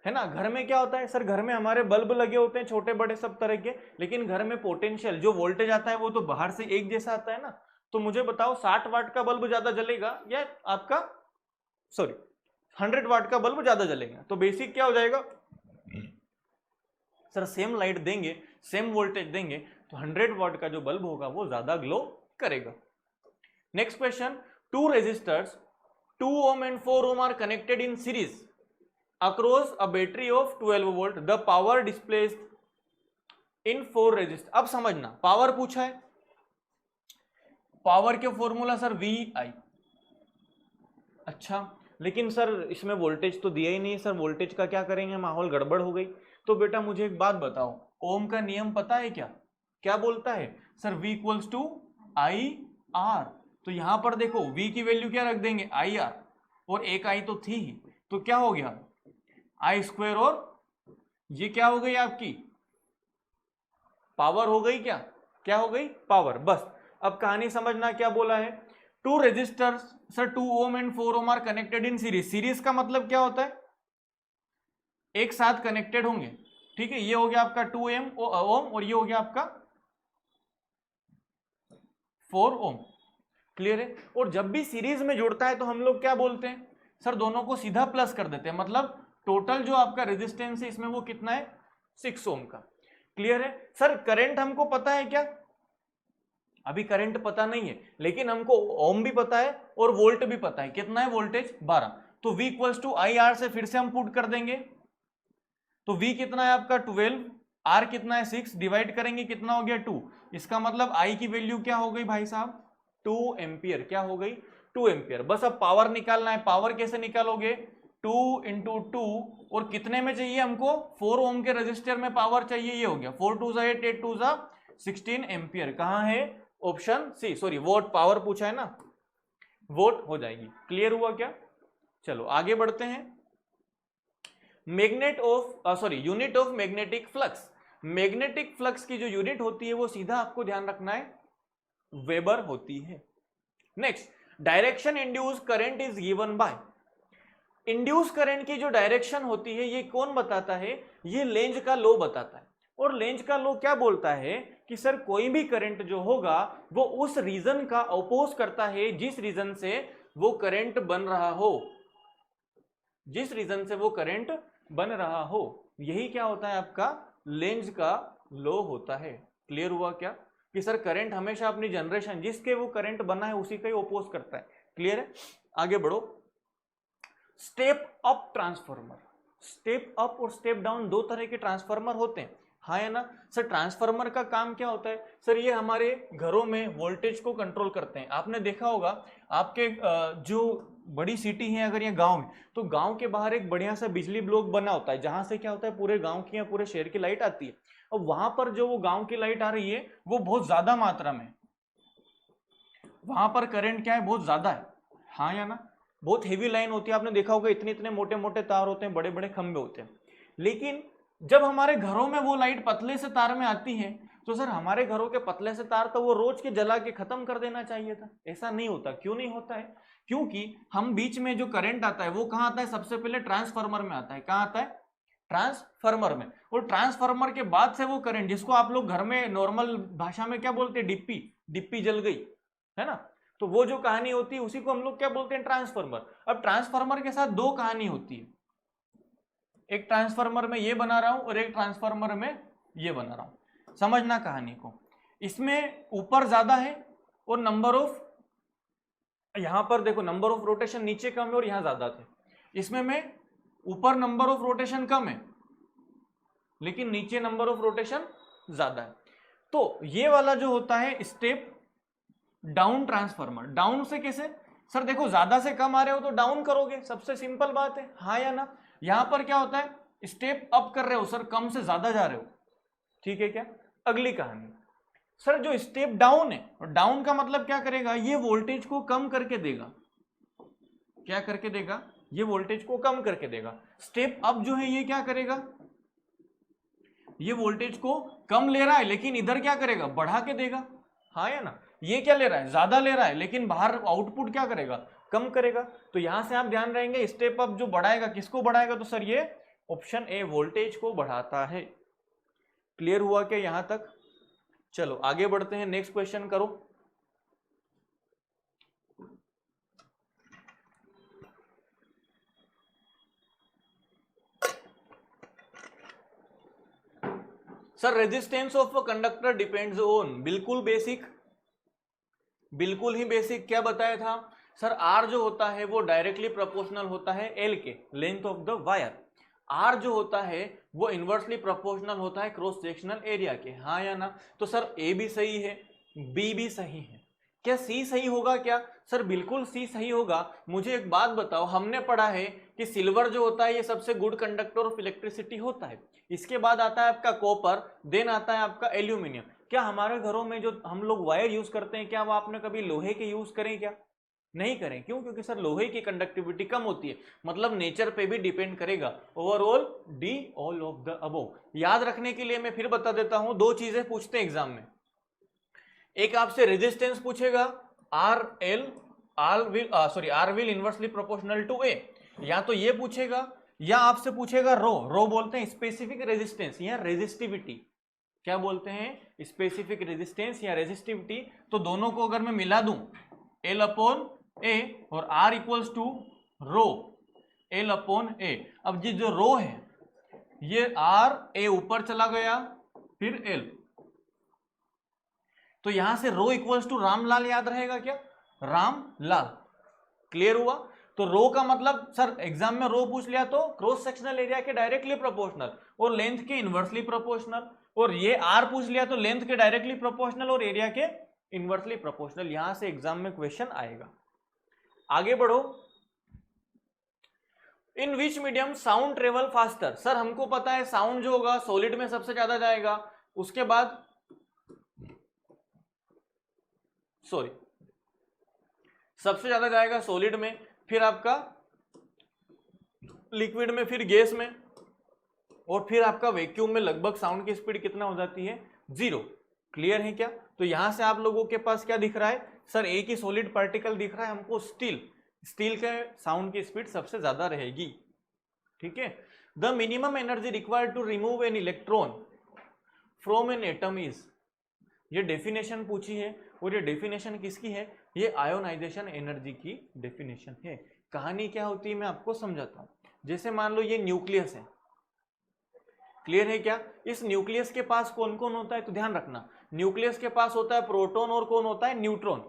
है ना। घर में क्या होता है सर? घर में हमारे बल्ब लगे होते हैं, छोटे बड़े सब तरह के, लेकिन घर में पोटेंशियल जो वोल्टेज आता है वो तो बाहर से एक जैसा आता है ना। तो मुझे बताओ 60 वाट का बल्ब ज्यादा जलेगा या आपका 100 वाट का बल्ब ज्यादा जलेगा? तो बेसिक क्या हो जाएगा सर, सेम लाइट देंगे, सेम वोल्टेज देंगे, तो 100 वाट का जो बल्ब होगा वो ज्यादा ग्लो करेगा। Next question, two resistors 2 ohm and 4 ohm are connected in series across a battery of 12 volt. The power displaced in 4 resistors. अब समझना, पावर पूछा है, पावर के फॉर्मूला सर वी आई। अच्छा लेकिन सर इसमें वोल्टेज तो दिया ही नहीं सर, वोल्टेज का क्या करेंगे? माहौल गड़बड़ हो गई। तो बेटा मुझे एक बात बताओ, ओम का नियम पता है क्या? क्या बोलता है sir? V equals to I R. तो यहां पर देखो V की वैल्यू क्या रख देंगे? आई आर, और एक आई तो थी ही, तो क्या हो गया? आई स्क्वायर, और ये क्या हो गई आपकी पावर हो गई, क्या हो गई? पावर। बस अब कहानी समझना, क्या बोला है? Two resistors sir 2 ohm and 4 ohm are connected in series. Series का मतलब क्या होता है? एक साथ कनेक्टेड होंगे, ठीक है। ये हो गया आपका 2 ohm और ये हो गया आपका 4 ohm। क्लियर है? और जब भी सीरीज में जुड़ता है तो हम लोग क्या बोलते हैं सर? दोनों को सीधा प्लस कर देते हैं, मतलब टोटल जो आपका रेजिस्टेंस है इसमें वो कितना है? 6 ohm का। क्लियर है? सर करंट हमको पता है क्या? अभी करंट पता नहीं है, लेकिन हमको ओम भी पता है और वोल्ट भी पता है। कितना है वोल्टेज? 12। तो V equals to I R से फिर से हम पुट कर देंगे, तो V कितना है आपका 12, R कितना है 6, डिवाइड करेंगे कितना हो गया 2। इसका मतलब I की वैल्यू क्या हो गई भाई साहब? 2 एम्पियर। क्या हो गई? 2 एम्पियर। बस अब पावर निकालना है। पावर कैसे निकालोगे? 2 इंटू 2, और कितने में चाहिए हमको? 4 ओम के रजिस्टर में पावर चाहिए। ये हो गया 4 2 8 8 2 16 एम्पियर। कहां है? Option C, sorry watt, power पूछा है ना, वोट हो जाएगी। क्लियर हुआ क्या? चलो आगे बढ़ते हैं। Magnet of unit of magnetic flux. Magnetic flux की जो यूनिट होती है वो सीधा आपको ध्यान रखना है वेबर होती है। Next, direction induce current is given by, induce current की जो डायरेक्शन होती है ये कौन बताता है, ये लेंज का लॉ बताता है। और लेंज का लॉ क्या बोलता है कि सर कोई भी करंट जो होगा वो उस रीजन का अपोज करता है जिस रीजन से वो करंट बन रहा हो, जिस रीजन से वो करंट बन रहा हो। यही क्या होता है आपका लेंज का लॉ होता है। क्लियर हुआ क्या कि सर करंट हमेशा अपनी जनरेशन जिसके वो करंट बना है उसी का ही अपोज करता है। क्लियर है, आगे बढ़ो। Step up transformer, step up और स्टेप डाउन दो तरह के ट्रांसफार्मर होते हैं, हाँ है ना सर। ट्रांसफार्मर का काम क्या होता है सर, ये हमारे घरों में वोल्टेज को कंट्रोल करते हैं। आपने देखा होगा आपके जो बड़ी सिटी है अगर ये गांव में, तो गांव के बाहर एक बढ़िया सा बिजली ब्लॉक बना होता है जहां से क्या होता है पूरे गांव की या पूरे शहर की लाइट आती है। और वहां पर जो वो गांव की लाइट आ रही है वो बहुत ज्यादा मात्रा में, वहां पर करंट क्या है बहुत ज्यादा है, हाँ या ना। बहुत हेवी लाइन होती है, आपने देखा होगा इतने इतने मोटे मोटे तार होते हैं, बड़े बड़े खंभे होते हैं। लेकिन जब हमारे घरों में वो लाइट पतले से तार में आती है तो सर हमारे घरों के पतले से तार तो वो रोज के जला के खत्म कर देना चाहिए था। ऐसा नहीं होता, क्यों नहीं होता है, क्योंकि हम बीच में जो करंट आता है वो कहाँ आता है, सबसे पहले ट्रांसफार्मर में आता है। कहाँ आता है, ट्रांसफार्मर में। और ट्रांसफार्मर के बाद से वो करंट जिसको आप लोग घर में नॉर्मल भाषा में क्या बोलते हैं, डिप्पी, डिप्पी जल गई है ना, तो वो जो कहानी होती है उसी को हम लोग क्या बोलते हैं, ट्रांसफार्मर। अब ट्रांसफार्मर के साथ दो कहानी होती है, एक ट्रांसफार्मर में ये बना रहा हूं और एक ट्रांसफार्मर में ये बना रहा हूं। समझना कहानी को, इसमें ऊपर ज्यादा है और नंबर ऑफ, यहां पर देखो नंबर ऑफ रोटेशन नीचे कम है और यहां ज्यादा थे। इसमें में ऊपर नंबर ऑफ रोटेशन कम है लेकिन नीचे नंबर ऑफ रोटेशन ज्यादा है। तो ये वाला जो होता है स्टेप डाउन ट्रांसफार्मर। डाउन से कैसे सर, देखो ज्यादा से कम आ रहे हो तो डाउन करोगे, सबसे सिंपल बात है, हाँ या ना। यहां पर क्या होता है, स्टेप अप कर रहे हो सर, कम से ज्यादा जा रहे हो, ठीक है क्या। अगली कहानी सर, जो स्टेप डाउन है, और डाउन का मतलब क्या करेगा, ये वोल्टेज को कम करके देगा। क्या करके देगा, ये वोल्टेज को कम करके देगा। स्टेप अप जो है ये क्या करेगा, ये वोल्टेज को कम ले रहा है लेकिन इधर क्या करेगा, बढ़ा के देगा, हाँ या ना। ये क्या ले रहा है, ज्यादा ले रहा है लेकिन बाहर आउटपुट क्या करेगा, कम करेगा। तो यहां से आप ध्यान रहेंगे स्टेप अप जो बढ़ाएगा, किसको बढ़ाएगा, तो सर ये ऑप्शन ए वोल्टेज को बढ़ाता है। क्लियर हुआ क्या यहां तक। चलो आगे बढ़ते हैं, नेक्स्ट क्वेश्चन करो। Sir resistance of a conductor depends on, बिल्कुल बेसिक, बिल्कुल ही बेसिक। क्या बताया था सर, आर जो होता है वो डायरेक्टली प्रोपोर्शनल होता है एल के, length of the wire. R जो होता है वो इनवर्सली प्रोपोर्शनल होता है क्रॉस सेक्शनल एरिया के, हाँ या ना। तो सर ए भी सही है, बी भी सही है, क्या सी सही होगा क्या, सर बिल्कुल सी सही होगा। मुझे एक बात बताओ, हमने पढ़ा है कि सिल्वर जो होता है ये सबसे गुड कंडक्टर ऑफ इलेक्ट्रिसिटी होता है, इसके बाद आता है आपका कॉपर, देन आता है आपका एल्यूमिनियम। क्या हमारे घरों में जो हम लोग वायर यूज करते हैं, क्या वो आपने कभी लोहे के यूज करें, क्या नहीं करें, क्यों, क्योंकि सर लोहे की कंडक्टिविटी कम होती है, मतलब नेचर पे भी डिपेंड करेगा। Overall D all of the above. याद रखने के लिए मैं फिर बता देता हूं, दो चीजें पूछते हैं एग्जाम में, एक आपसे रेजिस्टेंस पूछेगा R L, R will inversely proportional to A, या तो ये पूछेगा या आपसे पूछेगा रो, रो बोलते हैं स्पेसिफिक रेजिस्टेंस या रेजिस्टिविटी। क्या बोलते हैं, स्पेसिफिक रेजिस्टेंस या रेजिस्टिविटी। तो दोनों को अगर मैं मिला दूं एल अपॉन ए और R equals to rho L upon A. अब ये जो रो है ये आर ए ऊपर चला गया फिर एल, तो यहां से रो इक्वल्स टू रामलाल याद रहेगा क्या, रामलाल। क्लियर हुआ। तो रो का मतलब सर एग्जाम में रो पूछ लिया तो क्रॉस सेक्शनल एरिया के डायरेक्टली प्रोपोर्शनल और लेंथ के इनवर्सली प्रोपोर्शनल, और ये आर पूछ लिया तो लेंथ के डायरेक्टली प्रोपोर्शनल और एरिया के इनवर्सली प्रोपोर्शनल। यहां से एग्जाम में क्वेश्चन आएगा। आगे बढ़ो। In which medium sound travel faster, sir हमको पता है साउंड जो होगा सॉलिड में सबसे ज्यादा जाएगा, उसके बाद सबसे ज्यादा जाएगा सॉलिड में, फिर आपका लिक्विड में, फिर गैस में, और फिर आपका वैक्यूम में लगभग साउंड की स्पीड कितना हो जाती है, 0। क्लियर है क्या। तो यहां से आप लोगों के पास क्या दिख रहा है सर, एक ही सॉलिड पार्टिकल दिख रहा है हमको, स्टील। स्टील के साउंड की स्पीड सबसे ज्यादा रहेगी, ठीक है। The minimum energy required to remove an electron from an atom is, ये डेफिनेशन पूछी है, और ये डेफिनेशन किसकी है, ये आयोनाइजेशन एनर्जी की डेफिनेशन है। कहानी क्या होती है मैं आपको समझाता हूं। जैसे मान लो ये न्यूक्लियस है, क्लियर है क्या, इस न्यूक्लियस के पास कौन कौन होता है, तो ध्यान रखना, न्यूक्लियस के पास होता है प्रोटॉन और कौन होता है, न्यूट्रॉन।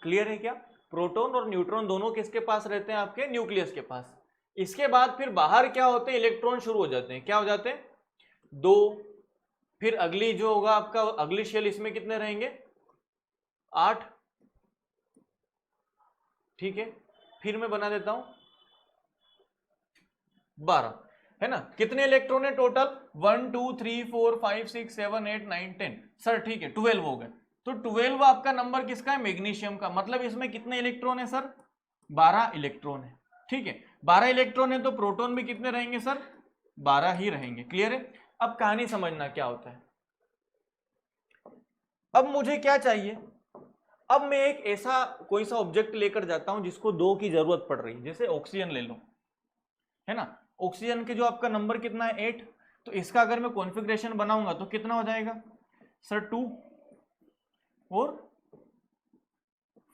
क्लियर है क्या, प्रोटॉन और न्यूट्रॉन दोनों किसके पास रहते हैं, आपके न्यूक्लियस के पास। इसके बाद फिर बाहर क्या होते हैं, इलेक्ट्रॉन शुरू हो जाते हैं, क्या हो जाते हैं, 2। फिर अगली जो होगा आपका अगली शेल, इसमें कितने रहेंगे, 8, ठीक है। फिर मैं बना देता हूं 12, है ना। कितने इलेक्ट्रॉन है टोटल, 1 2 3 4 5 6 7 8 9 10, सर ठीक है 12 हो गए। तो 12 आपका नंबर किसका है, मैग्नीशियम का। मतलब इसमें कितने इलेक्ट्रॉन है सर, 12 इलेक्ट्रॉन है, ठीक है। 12 इलेक्ट्रॉन है तो प्रोटॉन भी कितने रहेंगे सर, 12 ही रहेंगे। क्लियर है। अब कहानी समझना क्या होता है। अब मुझे क्या चाहिए, अब मैं एक ऐसा कोई सा ऑब्जेक्ट लेकर जाता हूं जिसको 2 की जरूरत पड़ रही है, जैसे ऑक्सीजन ले लो, है ना। ऑक्सीजन के जो आपका नंबर कितना है 8, तो इसका अगर मैं कॉन्फ़िगरेशन बनाऊंगा तो कितना हो जाएगा सर, 2 और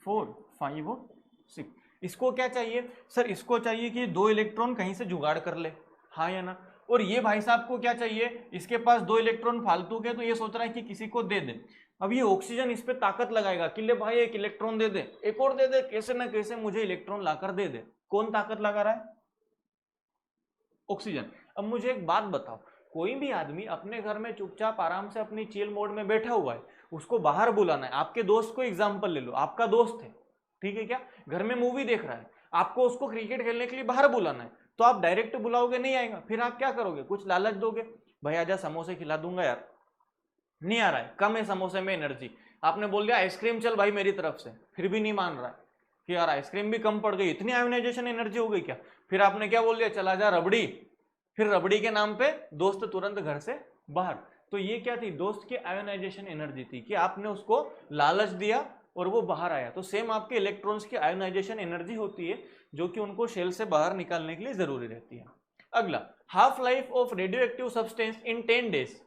4 5 और 6। इसको क्या चाहिए सर, इसको चाहिए कि 2 इलेक्ट्रॉन कहीं से जुगाड़ कर ले, हाँ या ना। और ये भाई साहब को क्या चाहिए, इसके पास 2 इलेक्ट्रॉन फालतू के, तो ये सोच रहा है कि किसी को दे दे। अब ये ऑक्सीजन इस पे ताकत लगाएगा कि ले भाई एक इलेक्ट्रॉन दे दे, एक और दे दे, कैसे ना कैसे मुझे इलेक्ट्रॉन लाकर दे दे। कौन ताकत लगा रहा है, ऑक्सीजन। अब मुझे एक बात बताओ, कोई भी आदमी अपने घर में चुपचाप आराम से अपनी चिल मोड में बैठा हुआ है, उसको बाहर बुलाना है। आपके दोस्त को एग्जांपल ले लो, आपका दोस्त है, ठीक है क्या, घर में मूवी देख रहा है, आपको उसको क्रिकेट खेलने के लिए बाहर बुलाना है, तो आप डायरेक्ट बुलाओगे, नहीं आएगा। फिर आप क्या करोगे, कुछ लालच दोगे, भाई आजा समोसे खिला दूंगा यार, नहीं आ रहा है, कम है समोसे में एनर्जी। आपने बोल दिया आइसक्रीम चल भाई मेरी तरफ से, फिर भी नहीं मान रहा है कि यार आइसक्रीम भी कम पड़ गई, इतनी आयोनाइजेशन एनर्जी हो गई क्या। फिर आपने क्या बोल दिया, चला जा रबड़ी, फिर रबड़ी के नाम पे दोस्त तुरंत घर से बाहर। तो ये क्या थी, दोस्त की आयोनाइजेशन एनर्जी थी कि आपने उसको लालच दिया और वो बाहर आया। तो सेम आपके इलेक्ट्रॉन्स की आयोनाइजेशन एनर्जी होती है जो कि उनको शेल से बाहर निकालने के लिए जरूरी रहती है। अगला, half life of radio active substance in 10 days,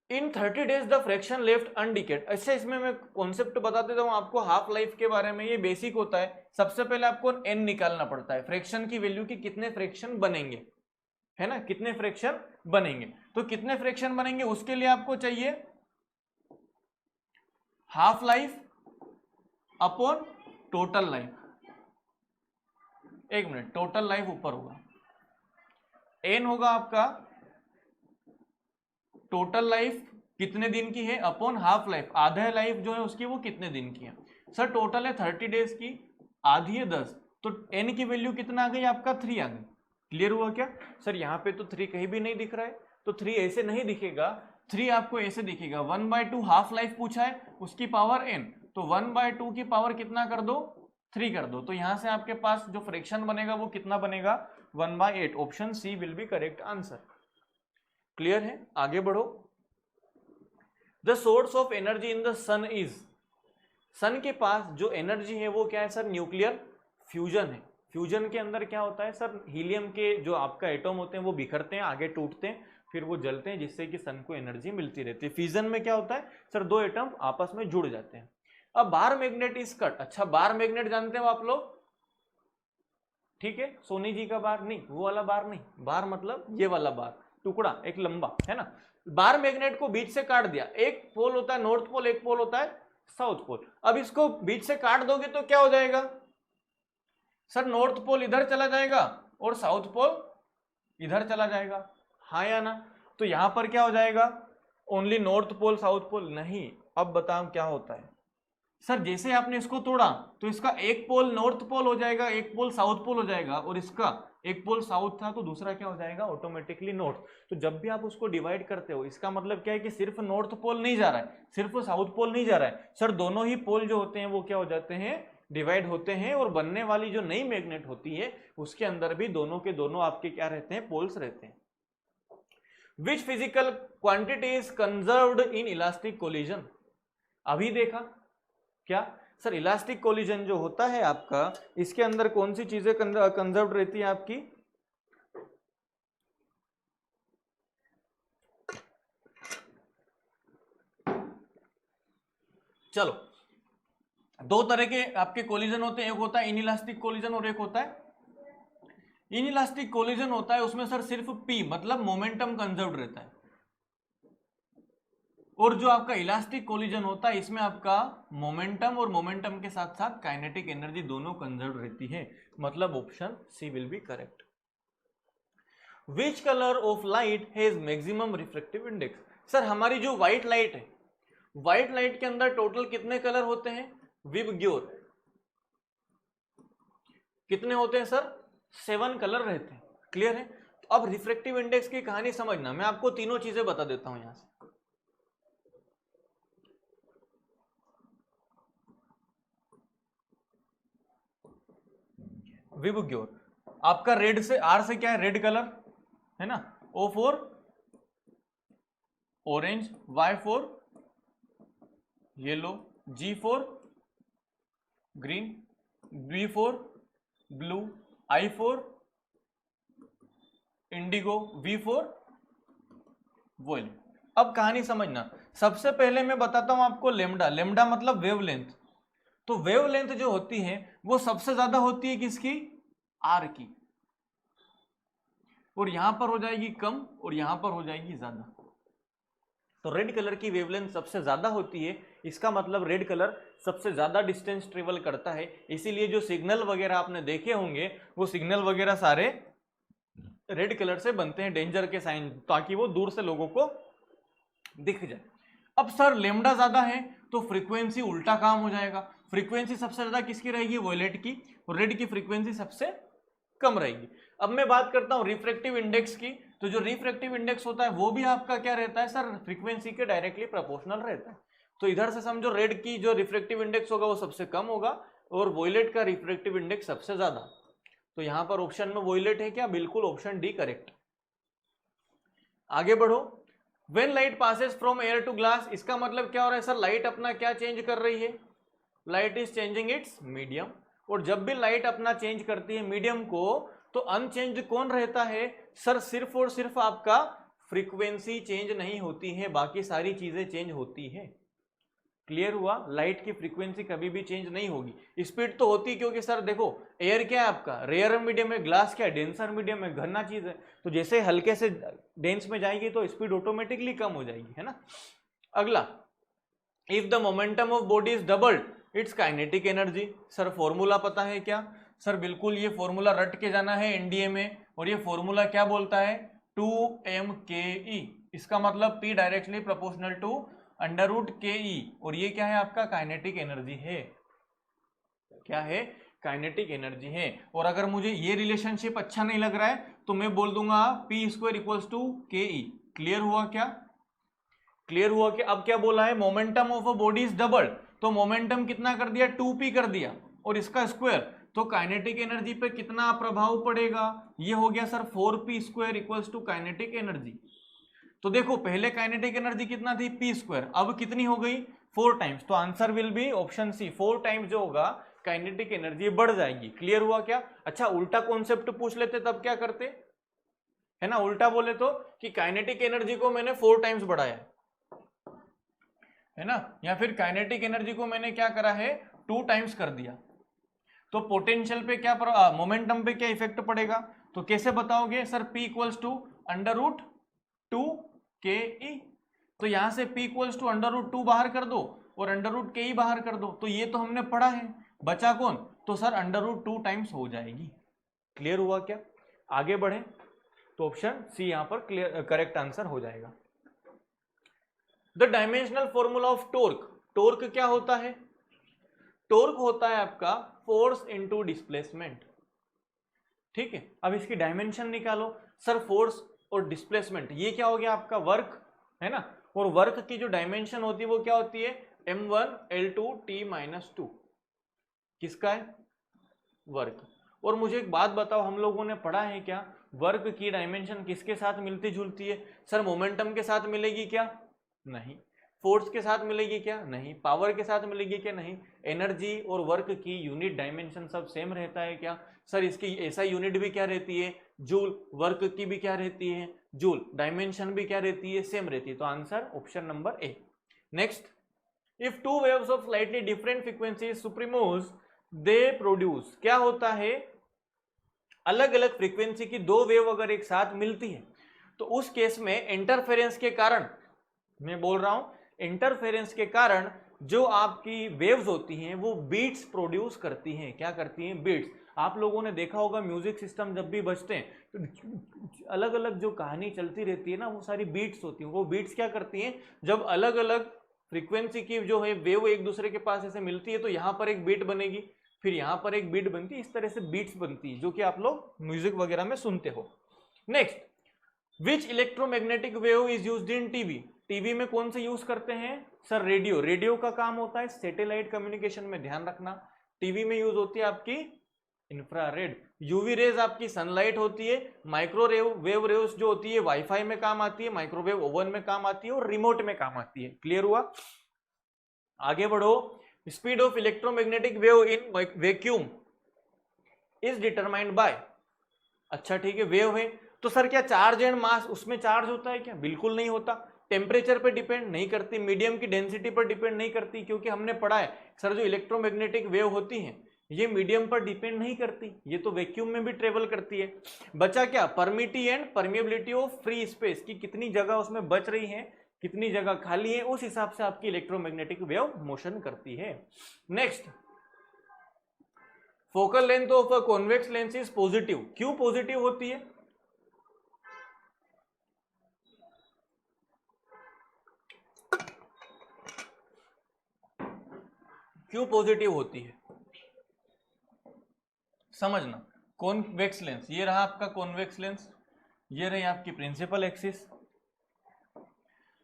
in 30 days the fraction left undecayed. अच्छा, इसमें मैं कॉन्सेप्ट बता देता हूं आपको हाफ लाइफ के बारे में। ये बेसिक होता है, सबसे पहले आपको n निकालना पड़ता है, फ्रैक्शन की वैल्यू की कितने फ्रैक्शन बनेंगे, है ना, कितने फ्रैक्शन बनेंगे। तो कितने फ्रैक्शन बनेंगे उसके लिए आपको चाहिए half life upon total life. एक मिनट, टोटल लाइफ ऊपर होगा, n होगा आपका टोटल लाइफ कितने दिन की है अपॉन हाफ लाइफ, आधा लाइफ जो है उसकी वो कितने दिन की है। सर टोटल है 30 डेज की, आधी है 10, तो n की वैल्यू कितना आ गई आपका, 3 आ गई। क्लियर हुआ क्या सर, यहाँ पे तो 3 कहीं भी नहीं दिख रहा है, तो 3 ऐसे नहीं दिखेगा, 3 आपको ऐसे दिखेगा। 1/2 हाफ लाइफ पूछा है, उसकी पावर n, तो 1/2 की पावर कितना कर दो, 3 कर दो। तो यहां से आपके पास जो फ्रैक्शन बनेगा वो कितना बनेगा, 1/8। Option C will be correct answer. Clear है, आगे बढ़ो। The source of energy in the sun is, sun के पास जो एनर्जी है वो क्या है सर, न्यूक्लियर फ्यूजन है। फ्यूजन के अंदर क्या होता है सर, हीलियम के जो आपका एटम होते हैं वो बिखरते हैं, आगे टूटते हैं, फिर वो जलते हैं, जिससे कि सन को एनर्जी मिलती रहती है। फ्यूजन में क्या होता है सर, 2 एटम आपस में जुड़ जाते हैं। अब बार मैग्नेट इज कट, अच्छा बार मैग्नेट जानते हो आप लोग, ठीक है, सोनी जी का बार नहीं, वो वाला बार नहीं, बार मतलब ये वाला बार, टुकड़ा एक लंबा, है ना। बार मैग्नेट को बीच से काट दिया, एक पोल होता है नॉर्थ पोल, एक पोल होता है साउथ पोल। अब इसको बीच से काट दोगे तो क्या हो जाएगा सर, नॉर्थ पोल इधर चला जाएगा और साउथ पोल इधर चला जाएगा, हाँ या ना। तो यहां पर क्या हो जाएगा, only north pole south pole नहीं। अब बताओ क्या होता है सर, जैसे आपने इसको तोड़ा तो इसका एक पोल नॉर्थ पोल हो जाएगा, एक पोल साउथ पोल हो जाएगा, और इसका एक पोल साउथ था तो दूसरा क्या हो जाएगा, ऑटोमेटिकली नॉर्थ। तो जब भी आप उसको डिवाइड करते हो, इसका मतलब क्या है कि सिर्फ नॉर्थ पोल नहीं जा रहा है, सिर्फ साउथ पोल नहीं जा रहा है सर, दोनों ही पोल जो होते हैं वो क्या हो जाते हैं, डिवाइड होते हैं, और बनने वाली जो नई मैग्नेट होती है उसके अंदर भी दोनों के दोनों आपके क्या रहते हैं, पोल्स रहते हैं। Which physical quantity is conserved in elastic collision, अभी देखा क्या सर, इलास्टिक कोलिजन जो होता है आपका, इसके अंदर कौन सी चीजें कंजर्व रहती है आपकी? चलो, दो तरह के आपके कोलिजन होते हैं, एक होता है इनइलास्टिक कोलिजन और एक होता है इनइलास्टिक कोलिजन होता है। उसमें सर सिर्फ पी मतलब मोमेंटम कंजर्व रहता है, और जो आपका इलास्टिक कोलिजन होता है इसमें आपका मोमेंटम और मोमेंटम के साथ साथ काइनेटिक एनर्जी दोनों कंजर्व रहती है। मतलब option C will be correct. Which colour of light has maximum refractive index? Sir हमारी जो व्हाइट लाइट है, व्हाइट लाइट के अंदर टोटल कितने कलर होते हैं विबग्योर? कितने होते हैं सर? 7 कलर रहते हैं। क्लियर है? तो अब रिफ्रैक्टिव इंडेक्स की कहानी समझना, मैं आपको तीनों चीजें बता देता हूं यहां से। विबग्योर आपका रेड से, आर से क्या है? रेड कलर है ना, O for orange, Y for yellow, G for green, B for blue, I for indigo, V for violet. अब कहानी समझना, सबसे पहले मैं बताता हूं आपको लेमडा। लेमडा मतलब वेवलेंथ। तो वेवलेंथ जो होती है वो सबसे ज्यादा होती है किसकी? आर की, और यहां पर हो जाएगी कम और यहां पर हो जाएगी ज्यादा। तो रेड कलर की वेवलेंथ सबसे ज्यादा होती है, इसका मतलब रेड कलर सबसे ज्यादा डिस्टेंस ट्रेवल करता है। इसीलिए जो सिग्नल वगैरह आपने देखे होंगे वो सिग्नल वगैरह सारे रेड कलर से बनते हैं, डेंजर के साइन, ताकि वो दूर से लोगों को दिख जाए। अब सर लेमडा ज्यादा है तो फ्रीक्वेंसी उल्टा काम हो जाएगा। फ्रीक्वेंसी सबसे ज्यादा किसकी रहेगी? वॉयलेट की, और रेड की फ्रीक्वेंसी सबसे कम रहेगी। अब मैं बात करता हूं रिफ्रैक्टिव इंडेक्स की। तो जो रिफ्रैक्टिव इंडेक्स होता है वो भी आपका क्या रहता है सर? फ्रीक्वेंसी के डायरेक्टली प्रोपोर्शनल रहता है। तो इधर से समझो रेड की जो रिफ्रैक्टिव इंडेक्स होगा वो सबसे कम होगा, और वॉयलेट का रिफ्रैक्टिव इंडेक्स सबसे ज्यादा। तो यहां पर ऑप्शन में वॉयलेट है क्या? बिल्कुल, ऑप्शन डी करेक्ट। आगे बढ़ो। When light passes from air to glass, इसका मतलब क्या हो रहा है सर? लाइट अपना क्या चेंज कर रही है? Light is changing it's medium. और जब भी लाइट अपना चेंज करती है मीडियम को, तो अनचेंज कौन रहता है सर? सिर्फ और सिर्फ आपका फ्रीक्वेंसी चेंज नहीं होती है, बाकी सारी चीजें चेंज होती है। क्लियर हुआ? लाइट की फ्रीक्वेंसी कभी भी चेंज नहीं होगी। स्पीड तो होती, क्योंकि सर देखो एयर क्या है आपका? रेयर मीडियम है, ग्लास क्या है? डेंसर मीडियम है, घना चीज है। तो जैसे हल्के से डेंस में जाएगी तो स्पीड ऑटोमेटिकली कम हो जाएगी, है ना। अगला, if the momentum of body is doubled it's kinetic energy. Sir formula पता है क्या? सर बिल्कुल, ये फॉर्मूला रट के जाना है एनडीए में। और ये फॉर्मूला क्या बोलता है? 2mke। इसका मतलब P directly proportional to √ke। और ये क्या है आपका? काइनेटिक एनर्जी है। क्या है? काइनेटिक एनर्जी है। और अगर मुझे ये रिलेशनशिप अच्छा नहीं लग रहा है तो मैं बोल दूंगा P² equals to ke। Clear हुआ क्या? क्लियर हुआ कि अब क्या बोला है? Momentum of a body is double. तो मोमेंटम कितना कर दिया? 2p कर दिया, और इसका स्क्वायर। तो काइनेटिक एनर्जी पे कितना प्रभाव पड़ेगा? ये हो गया sir 4p² equals to kinetic energy. तो देखो पहले काइनेटिक एनर्जी कितना थी? p², अब कितनी हो गई? 4 टाइम्स। तो answer will be option C, 4 times जो होगा काइनेटिक एनर्जी बढ़ जाएगी। क्लियर हुआ क्या? अच्छा, उल्टा कॉन्सेप्ट पूछ लेते तब क्या करते, है ना? उल्टा बोले तो कि काइनेटिक एनर्जी को मैंने 4 टाइम्स बढ़ाया है ना, या फिर काइनेटिक एनर्जी को मैंने क्या करा है? 2 टाइम्स कर दिया। तो पोटेंशियल पे क्या, मोमेंटम पे क्या इफेक्ट पड़ेगा? तो कैसे बताओगे sir? P equals to √2ke। तो यहां से P इक्वल्स टू √2 बाहर कर दो और √ke बाहर कर दो। तो ये तो हमने पढ़ा है, बचा कौन? तो सर √2 टाइम्स हो जाएगी। क्लियर हुआ क्या? आगे बढ़े तो ऑप्शन सी यहां पर क्लियर करेक्ट आंसर हो जाएगा। The dimensional formula of torque. Torque क्या होता है? टॉर्क होता है आपका फोर्स इनटू डिस्प्लेसमेंट। ठीक है, अब इसकी डायमेंशन निकालो। सर फोर्स और डिस्प्लेसमेंट ये क्या हो गया आपका? वर्क, है ना। और वर्क की जो डायमेंशन होती है वो क्या होती है? m1L2T-2। किसका है? वर्क। और मुझे एक बात बताओ, हम लोगों ने पढ़ा है क्या वर्क की डायमेंशन किसके साथ मिलती जुलती है? सर मोमेंटम के साथ मिलेगी क्या? नहीं। फोर्स के साथ मिलेगी क्या? नहीं। पावर के साथ मिलेगी क्या? नहीं। एनर्जी और वर्क की यूनिट डायमेंशन सब सेम रहता है क्या? सर इसकी ऐसा यूनिट भी क्या रहती है? जूल। वर्क की भी क्या रहती है? जूल। डायमेंशन भी क्या रहती है? सेम रहती है। तो answer option number A. Next, if two waves of slightly different frequency superimpose they produce, क्या होता है? अलग अलग फ्रीक्वेंसी की दो वेव अगर एक साथ मिलती है तो उस केस में इंटरफेरेंस के कारण, मैं बोल रहा हूं इंटरफेरेंस के कारण जो आपकी वेव्स होती हैं वो बीट्स प्रोड्यूस करती हैं। क्या करती हैं? बीट्स। आप लोगों ने देखा होगा म्यूजिक सिस्टम जब भी बजते हैं तो अलग अलग जो कहानी चलती रहती है ना, वो सारी बीट्स होती हैं। वो बीट्स क्या करती हैं? जब अलग अलग फ्रीक्वेंसी की जो है वेव एक दूसरे के पास ऐसे मिलती है तो यहाँ पर एक बीट बनेगी, फिर यहाँ पर एक बीट बनती है, इस तरह से बीट्स बनती है जो कि आप लोग म्यूजिक वगैरह में सुनते हो। Next, which electromagnetic wave is used in TV? TV में कौन से यूज करते हैं? Sir radio. रेडियो का काम होता है सैटेलाइट कम्युनिकेशन में, ध्यान रखना। टीवी में यूज होती है आपकी इंफ्रारेड। यूवी रेज आपकी सनलाइट होती है। माइक्रोवेव वेव रेज जो होती है वाईफाई में काम आती है, माइक्रोवेव ओवन में काम आती है और रिमोट में काम आती है। क्लियर हुआ? आगे बढ़ो। Speed of electromagnetic wave in vacuum is determined bye, अच्छा ठीक है, वेव है तो सर क्या चार्ज एंड मास उसमें चार्ज होता है क्या? बिल्कुल नहीं होता। टेम्परेचर पे डिपेंड नहीं करती, मीडियम की डेंसिटी पर डिपेंड नहीं करती, क्योंकि हमने पढ़ा है सर जो इलेक्ट्रोमैग्नेटिक वेव होती हैं ये मीडियम पर डिपेंड नहीं करती, ये तो वैक्यूम में भी ट्रेवल करती है। बचा क्या? Permittivity and permeability of free space की कितनी जगह उसमें बच रही है, कितनी जगह खाली है, उस हिसाब से आपकी इलेक्ट्रोमैग्नेटिक वेव मोशन करती है। Next, focal length of a convex lens is positive. क्यों पॉजिटिव होती है? क्यों पॉजिटिव होती है समझना। कॉन्वेक्स लेंस, ये रहा आपका कॉन्वेक्स लेंस, ये रही आपकी प्रिंसिपल एक्सिस।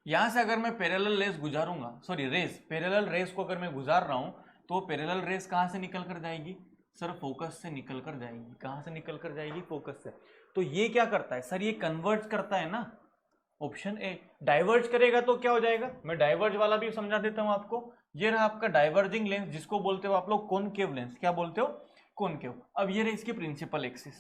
यहां से अगर मैं पैरेलल रेस गुजारूंगा, सॉरी रेस, पैरेलल रेस को अगर मैं गुजार रहा हूं तो पैरेलल रेस कहां से निकल कर जाएगी? सर फोकस से निकल कर जाएगी। कहां से निकल कर जाएगी? फोकस से। तो ये क्या करता है? सर ये कन्वर्ज करता है ना, ऑप्शन ए। डाइवर्ज करेगा तो क्या हो जाएगा? मैं डाइवर्ज वाला भी समझा देता हूं आपको। ये रहा आपका डाइवर्जिंग लेंस, जिसको बोलते हो आप लोग कॉनकेव लेंस। क्या बोलते हो? कॉनकेव। अब ये रही इसकी प्रिंसिपल एक्सिस,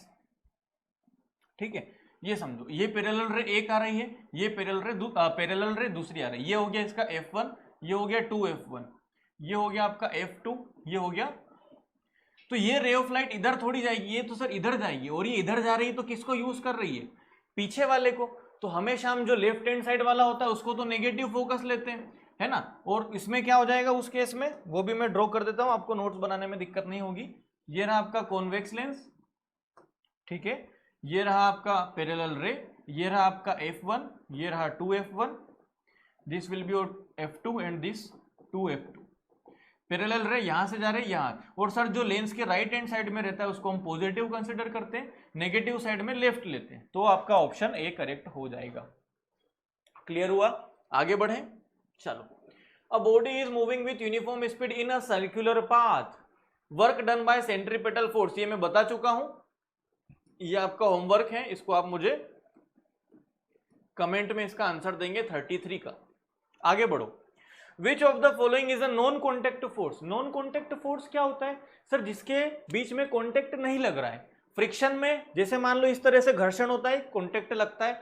ठीक है। ये समझो, ये पैरेलल रे एक आ रही है, ये पैरेलल रे दूसरी आ रही है। ये हो गया इसका F1, ये हो गया 2F1, ये हो गया आपका F2, ये हो गया। तो ये रे ऑफ लाइट इधर थोड़ी जाएगी, ये तो सर इधर जाएगी, और ये इधर जा रही है तो किसको यूज कर रही है? पीछे वाले को। तो हमेशा हम जो लेफ्ट हैंड साइड वाला होता है उसको तो नेगेटिव फोकस लेते हैं, है ना। और इसमें क्या हो जाएगा उस केस में, वो भी मैं ड्रॉ कर देता हूं, आपको नोट्स बनाने में दिक्कत नहीं होगी। ये रहा आपका कॉन्वेक्स लेंस, ठीक है। ये रहा आपका पैरेलल रे, ये रहा आपका F1, ये रहा 2F1, this will be F2 and this 2F2। Parallel रे यहां से जा रहे हैं यहां, और सर जो लेंस के राइट हैंड साइड में रहता है उसको हम पॉजिटिव कंसीडर करते हैं, नेगेटिव साइड में लेफ्ट लेते हैं। तो आपका ऑप्शन ए करेक्ट हो जाएगा। क्लियर हुआ? आगे बढ़े, चलो। A body is moving with uniform speed in a circular path, work done by centripetal force, ये मैं बता चुका हूं, ये आपका होमवर्क है, इसको आप मुझे कमेंट में इसका आंसर देंगे 33 का। आगे बढ़ो। विच of the following is a non contact force? Non contact force क्या होता है? सर जिसके बीच में कॉन्टेक्ट नहीं लग रहा है। फ्रिक्शन में जैसे मान लो इस तरह से घर्षण होता है, कॉन्टेक्ट लगता है।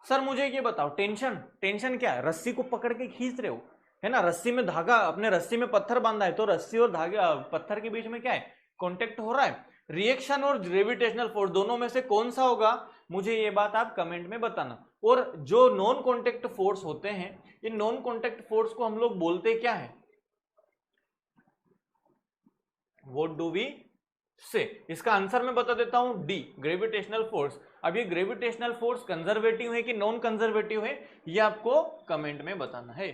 सर मुझे ये बताओ, टेंशन, टेंशन क्या है? रस्सी को पकड़ के खींच रहे हो, है ना, रस्सी में धागा, अपने रस्सी में पत्थर बांधा है तो रस्सी और धागे पत्थर के बीच में क्या है? कॉन्टेक्ट हो रहा है। रिएक्शन और ग्रेविटेशनल फोर्स दोनों में से कौन सा होगा? मुझे ये बात आप कमेंट में बताना। और जो नॉन कॉन्टेक्ट फोर्स होते हैं, इन नॉन कॉन्टेक्ट फोर्स को हम लोग बोलते क्या है? व्हाट डू वी से? इसका आंसर मैं बता देता हूं, डी, ग्रेविटेशनल फोर्स। अब ये ग्रेविटेशनल फोर्स कंजर्वेटिव है कि नॉन कंजर्वेटिव है, ये आपको कमेंट में बताना है।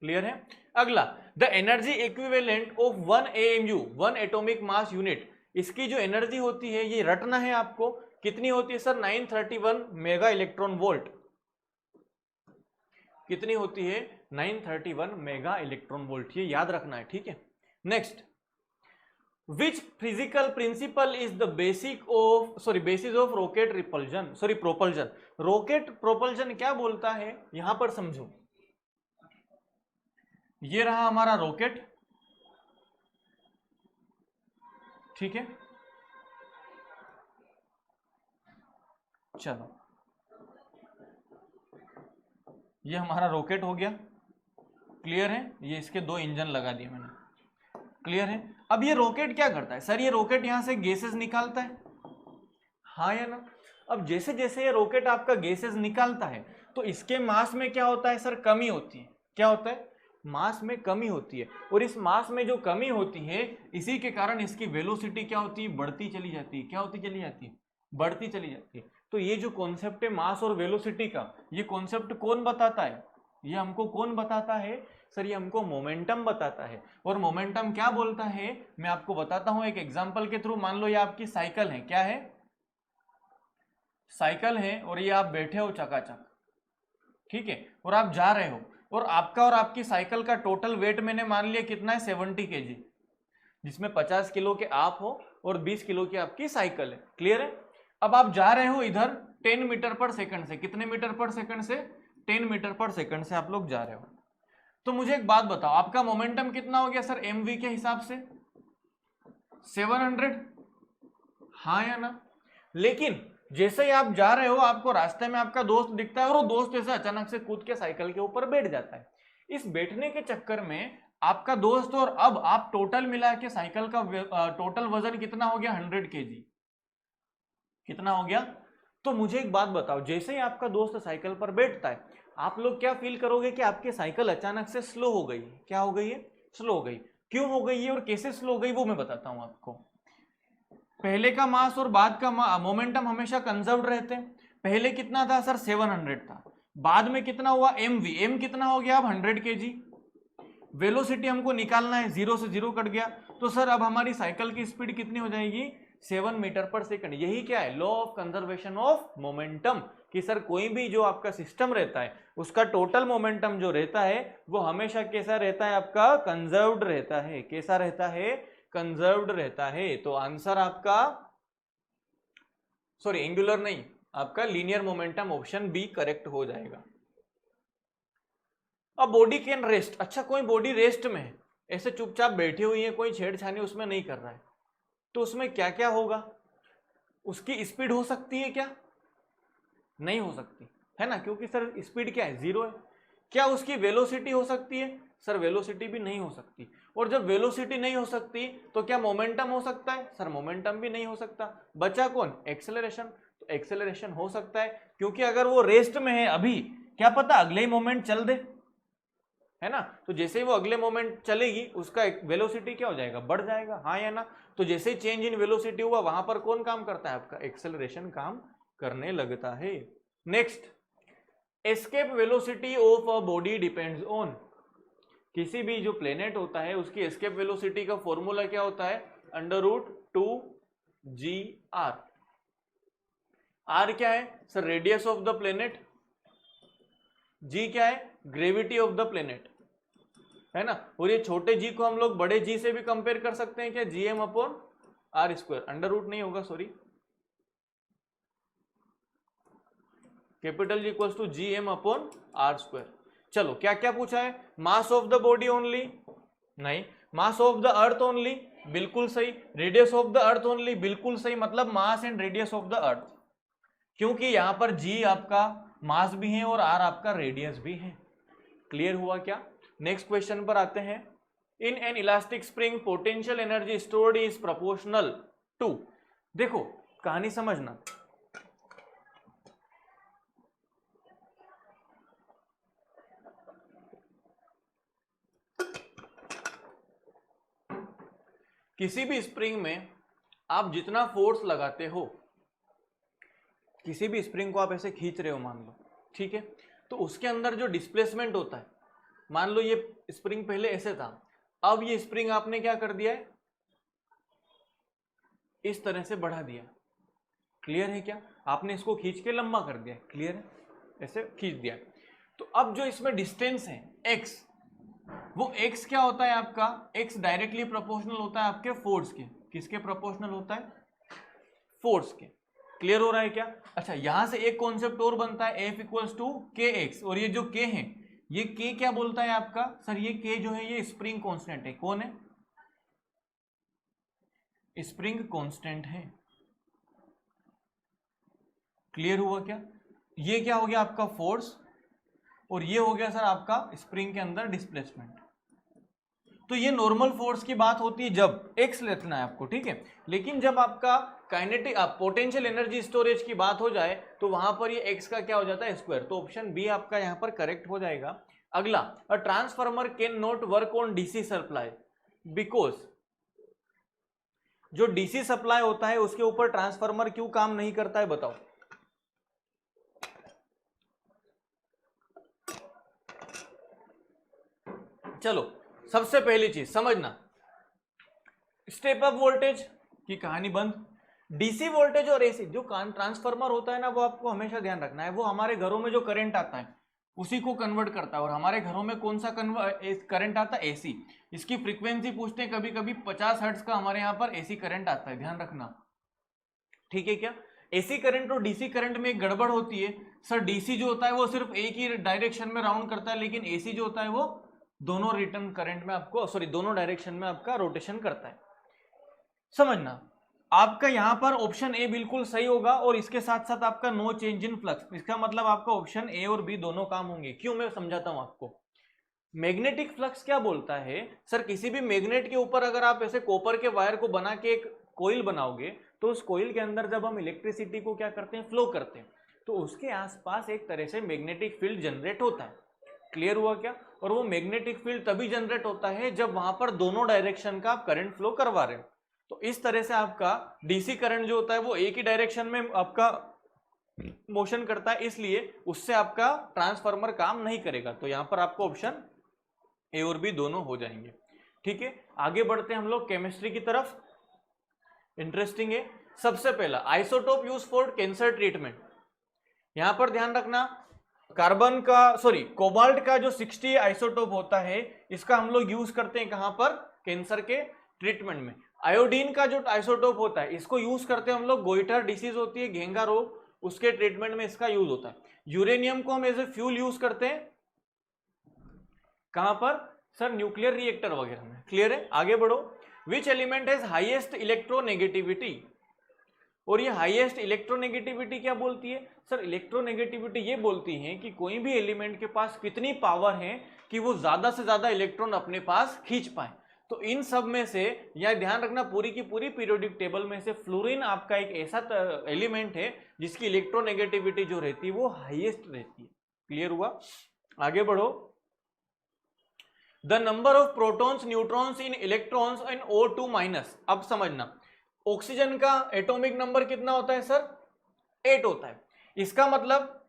क्लियर है? अगला, the energy equivalent of 1 AMU, 1 atomic mass unit, इसकी जो एनर्जी होती है ये रटना है आपको, कितनी होती है सर? 931 mega electron volt. कितनी होती है? 931 मेगा इलेक्ट्रॉन वोल्ट, ये याद रखना है, ठीक है। Next, which physical principle is the basis of rocket repulsion, sorry propulsion. Rocket propulsion क्या बोलता है यहां पर समझो। ये रहा हमारा रॉकेट, ठीक है। चलो ये हमारा रॉकेट हो गया, क्लियर है। ये इसके 2 इंजन लगा दिए मैंने, क्लियर है। अब ये रॉकेट क्या करता है सर? ये रॉकेट यहां से गैसेस निकालता है, हाँ या ना। अब जैसे जैसे ये रॉकेट आपका गैसेस निकालता है तो इसके मास में क्या होता है सर? कमी होती है। क्या होता है? मास में कमी होती है। और इस मास में जो कमी होती है, इसी के कारण इसकी वेलोसिटी क्या होती है? बढ़ती चली जाती है। क्या होती चली जाती है? बढ़ती चली जाती है। तो ये जो कॉन्सेप्ट है मास और वेलोसिटी का, ये कॉन्सेप्ट कौन बताता है? ये हमको कौन बताता है सर? ये हमको मोमेंटम बताता है। और मोमेंटम क्या बोलता है मैं आपको बताता हूं एक एग्जांपल के थ्रू। मान लो ये आपकी साइकिल है, क्या है? साइकिल है, और ये आप बैठे हो चकाचक, ठीक है, और आप जा रहे हो, और आपका और आपकी साइकिल का टोटल वेट मैंने मान लिया कितना है? 70 kg, जिसमें 50 किलो के आप हो और 20 किलो की आपकी साइकिल है, क्लियर है। अब आप जा रहे हो इधर 10 मीटर पर सेकंड से, कितने मीटर पर सेकंड से? 10 मीटर पर सेकंड से आप लोग जा रहे हो। तो मुझे एक बात बताओ, आपका मोमेंटम कितना हो गया सर mv के हिसाब से? 700, हाँ या ना। लेकिन जैसे ही आप जा रहे हो, आपको रास्ते में आपका दोस्त दिखता है, और वो दोस्त ऐसे अचानक से कूद के साइकिल के ऊपर बैठ जाता है। इस बैठने के चक्कर में आपका दोस्त और अब आप टोटल मिला के साइकिल का टोटल वजन कितना हो गया? 100 kg। कितना हो गया? तो मुझे एक बात बताओ, जैसे ही आपका दोस्त साइकिल पर बैठता है, आप लोग क्या फील करोगे कि आपकी साइकिल अचानक से स्लो हो गई। क्या हो गई है? स्लो हो गई। क्यों हो गई है और कैसे स्लो हो गई वो मैं बताता हूं आपको। पहले का मास और बाद का मोमेंटम हमेशा कंजर्व्ड रहते हैं। पहले कितना था सर? 700 था। बाद में कितना हुआ? mv, m कितना हो गया अब? 100 kg। वेलोसिटी हमको निकालना है, 0 से 0 कट गया, तो सर अब हमारी साइकिल की स्पीड कितनी हो जाएगी? 7 मीटर पर सेकंड। यही क्या है? Law of conservation of momentum, कि सर कोई भी जो आपका सिस्टम रहता है उसका टोटल मोमेंटम जो रहता है वो हमेशा कैसा रहता है? आपका कंजर्व्ड रहता है। कैसा रहता है? कंजर्व्ड रहता है। तो आंसर आपका, सॉरी एंगुलर नहीं, आपका linear momentum option B correct हो जाएगा। अब बॉडी कैन रेस्ट। अच्छा, कोई बॉडी रेस्ट में है, ऐसे चुपचाप बैठी हुई है, कोई छेड़छानी उसमें नहीं कर रहा है, तो उसमें क्या क्या होगा? उसकी स्पीड हो सकती है क्या? नहीं हो सकती है ना, क्योंकि सर स्पीड क्या है? 0 है। क्या उसकी वेलोसिटी हो सकती है? सर वेलोसिटी भी नहीं हो सकती। और जब वेलोसिटी नहीं हो सकती तो क्या मोमेंटम हो सकता है? सर मोमेंटम भी नहीं हो सकता। बचा कौन? एक्सेलरेशन। तो एक्सेलरेशन हो सकता है, क्योंकि अगर वो रेस्ट में है अभी, क्या पता अगले ही मोमेंट चल दे, है ना। तो जैसे ही वो अगले मोमेंट चलेगी उसका वेलोसिटी क्या हो जाएगा? बढ़ जाएगा, हाँ या ना। तो जैसे ही चेंज इन वेलोसिटी हुआ, वहां पर कौन काम करता है? आपका एक्सेलरेशन काम करने लगता है। Next, escape velocity of a body depends on. किसी भी जो प्लेनेट होता है उसकी एस्केप वेलोसिटी का फॉर्मूला क्या होता है? √2gr। आर क्या है sir? Radius of the planet. G क्या है? ग्रेविटी ऑफ द प्लेनेट, है ना। और ये छोटे जी को हम लोग बड़े जी से भी कंपेयर कर सकते हैं क्या? gm/r²। अंडर रूट नहीं होगा, sorry, capital G equals to gm/r²। चलो क्या क्या पूछा है? Mass of the body only, नहीं। Mass of the earth only, बिल्कुल सही। Radius of the earth only, बिल्कुल सही। मतलब mass and radius of the earth, क्योंकि यहां पर G आपका मास भी है और R आपका रेडियस भी है। क्लियर हुआ क्या? नेक्स्ट क्वेश्चन पर आते हैं। In an elastic spring potential energy stored is proportional to. देखो कहानी समझना, किसी भी स्प्रिंग में आप जितना फोर्स लगाते हो, किसी भी स्प्रिंग को आप ऐसे खींच रहे हो मान लो, ठीक है, तो उसके अंदर जो डिस्प्लेसमेंट होता है, मान लो ये स्प्रिंग पहले ऐसे था, अब ये स्प्रिंग आपने क्या कर दिया है? इस तरह से बढ़ा दिया। क्लियर है क्या? आपने इसको खींच के लंबा कर दिया। क्लियर है? ऐसे खींच दिया। तो अब जो इसमें डिस्टेंस है x, वो x क्या होता है आपका? x डायरेक्टली प्रोपोर्शनल होता है आपके फोर्स के। किसके प्रोपोर्शनल होता है? फोर्स के। क्लियर हो रहा है क्या? अच्छा, यहां से एक कॉन्सेप्ट और बनता है, F इक्वल्स टू kx, और ये जो k है ये के क्या बोलता है आपका सर, ये के जो है ये स्प्रिंग कांस्टेंट है। कौन है? स्प्रिंग कांस्टेंट है। क्लियर हुआ क्या? ये क्या हो गया आपका फोर्स, और ये हो गया सर आपका स्प्रिंग के अंदर डिस्प्लेसमेंट। तो ये नॉर्मल फोर्स की बात होती है जब एक्स लिखना है आपको, ठीक है। लेकिन जब आपका काइनेटिक पोटेंशियल एनर्जी स्टोरेज की बात हो जाए तो वहां पर ये एक्स का क्या हो जाता है स्क्वायर। तो ऑप्शन बी आपका यहां पर करेक्ट हो जाएगा। अगला, a transformer can not work on DC supply because, जो डीसी सप्लाई होता है उसके ऊपर ट्रांसफार्मर क्यों काम नहीं करता है बताओ। चलो सबसे पहली चीज समझना, स्टेप अप वोल्टेज की कहानी बंद। डीसी वोल्टेज और एसी जो ट्रांसफार्मर होता है ना, वो आपको हमेशा ध्यान रखना है, वो हमारे घरों में जो करंट आता है उसी को कन्वर्ट करता है। और हमारे घरों में कौन सा करंट आता है? एसी। इसकी फ्रीक्वेंसी पूछते हैं कभी कभी, 50 हर्ट्ज का हमारे यहाँ पर एसी करंट आता है, ध्यान रखना, ठीक है क्या। एसी करंट और डीसी करंट में एक गड़बड़ होती है सर, डीसी जो होता है वो सिर्फ एक ही डायरेक्शन में राउंड करता है, लेकिन एसी जो होता है वो दोनों रिटर्न करंट में आपको, सॉरी दोनों डायरेक्शन में आपका रोटेशन करता है। समझना, आपका यहां पर ऑप्शन ए बिल्कुल सही होगा, और इसके साथ साथ आपका नो चेंज इन फ्लक्स, इसका मतलब आपका ऑप्शन ए और बी दोनों काम होंगे। क्यों, मैं समझाता हूं आपको। मैग्नेटिक फ्लक्स क्या बोलता है सर, किसी भी मैग्नेट के ऊपर अगर आप ऐसे कॉपर के वायर को बना के एक कोइल बनाओगे, तो उस कोइल के अंदर जब हम इलेक्ट्रिसिटी को क्या करते हैं, फ्लो करते हैं, तो उसके आसपास एक तरह से मैग्नेटिक फील्ड जनरेट होता है। क्लियर हुआ क्या? और वो मैग्नेटिक फील्ड तभी जनरेट होता है जब वहां पर दोनों डायरेक्शन का आप करंट फ्लो करवा रहे हो। तो इस तरह से आपका डीसी करंट जो होता है वो एक ही डायरेक्शन में आपका मोशन करता है, इसलिए उससे आपका ट्रांसफार्मर काम नहीं करेगा। तो यहां पर आपको ऑप्शन ए और बी दोनों हो जाएंगे, ठीक है। आगे बढ़ते हैं हम लोग केमिस्ट्री की तरफ। इंटरेस्टिंग है। सबसे पहला, isotope use for cancer treatment. यहां पर ध्यान रखना, कार्बन का, सॉरी कोबाल्ट का जो 60 आइसोटोप होता है, इसका हम लोग यूज करते हैं कहां पर? कैंसर के ट्रीटमेंट में। आयोडीन का जो आइसोटोप होता है इसको यूज करते हैं हम लोग, गोइटर डिसीज होती है, घेंगा रोग, उसके ट्रीटमेंट में इसका यूज होता है। यूरेनियम को हम एज ए फ्यूल यूज करते हैं कहां पर सर? न्यूक्लियर रिएक्टर वगैरह में। क्लियर है? आगे बढ़ो। Which element has highest electronegativity? और ये हाईएस्ट इलेक्ट्रोनेगेटिविटी क्या बोलती है सर? इलेक्ट्रोनेगेटिविटी ये बोलती है कि कोई भी एलिमेंट के पास कितनी पावर है कि वो ज्यादा से ज्यादा इलेक्ट्रॉन अपने पास खींच पाए। तो इन सब में से, यह ध्यान रखना, पूरी की पूरी पीरियोडिक टेबल में से फ्लोरीन आपका एक ऐसा एलिमेंट है जिसकी इलेक्ट्रोनेगेटिविटी जो रहती है वो हाईएस्ट रहती है। क्लियर हुआ? आगे बढ़ो। The number of protons, neutrons in electrons in O2 minus. अब समझना, ऑक्सीजन का एटॉमिक नंबर कितना होता है सर? 8 होता है। इसका मतलब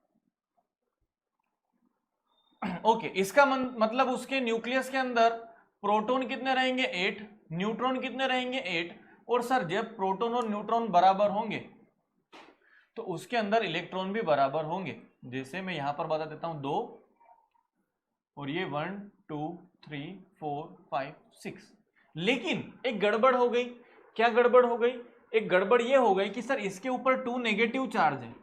ओके, इसका मतलब उसके न्यूक्लियस के अंदर प्रोटॉन कितने रहेंगे? 8, न्यूट्रॉन कितने रहेंगे? 8। और सर जब प्रोटॉन और न्यूट्रॉन बराबर होंगे तो उसके अंदर इलेक्ट्रॉन भी बराबर होंगे। जैसे मैं यहां पर बता देता हूं 2, और ये 1 2 3 4 5 6। लेकिन एक गड़बड़ हो गई। क्या गड़बड़ हो गई? एक गड़बड़ ये हो गई कि सर इसके ऊपर 2 नेगेटिव चार्ज है,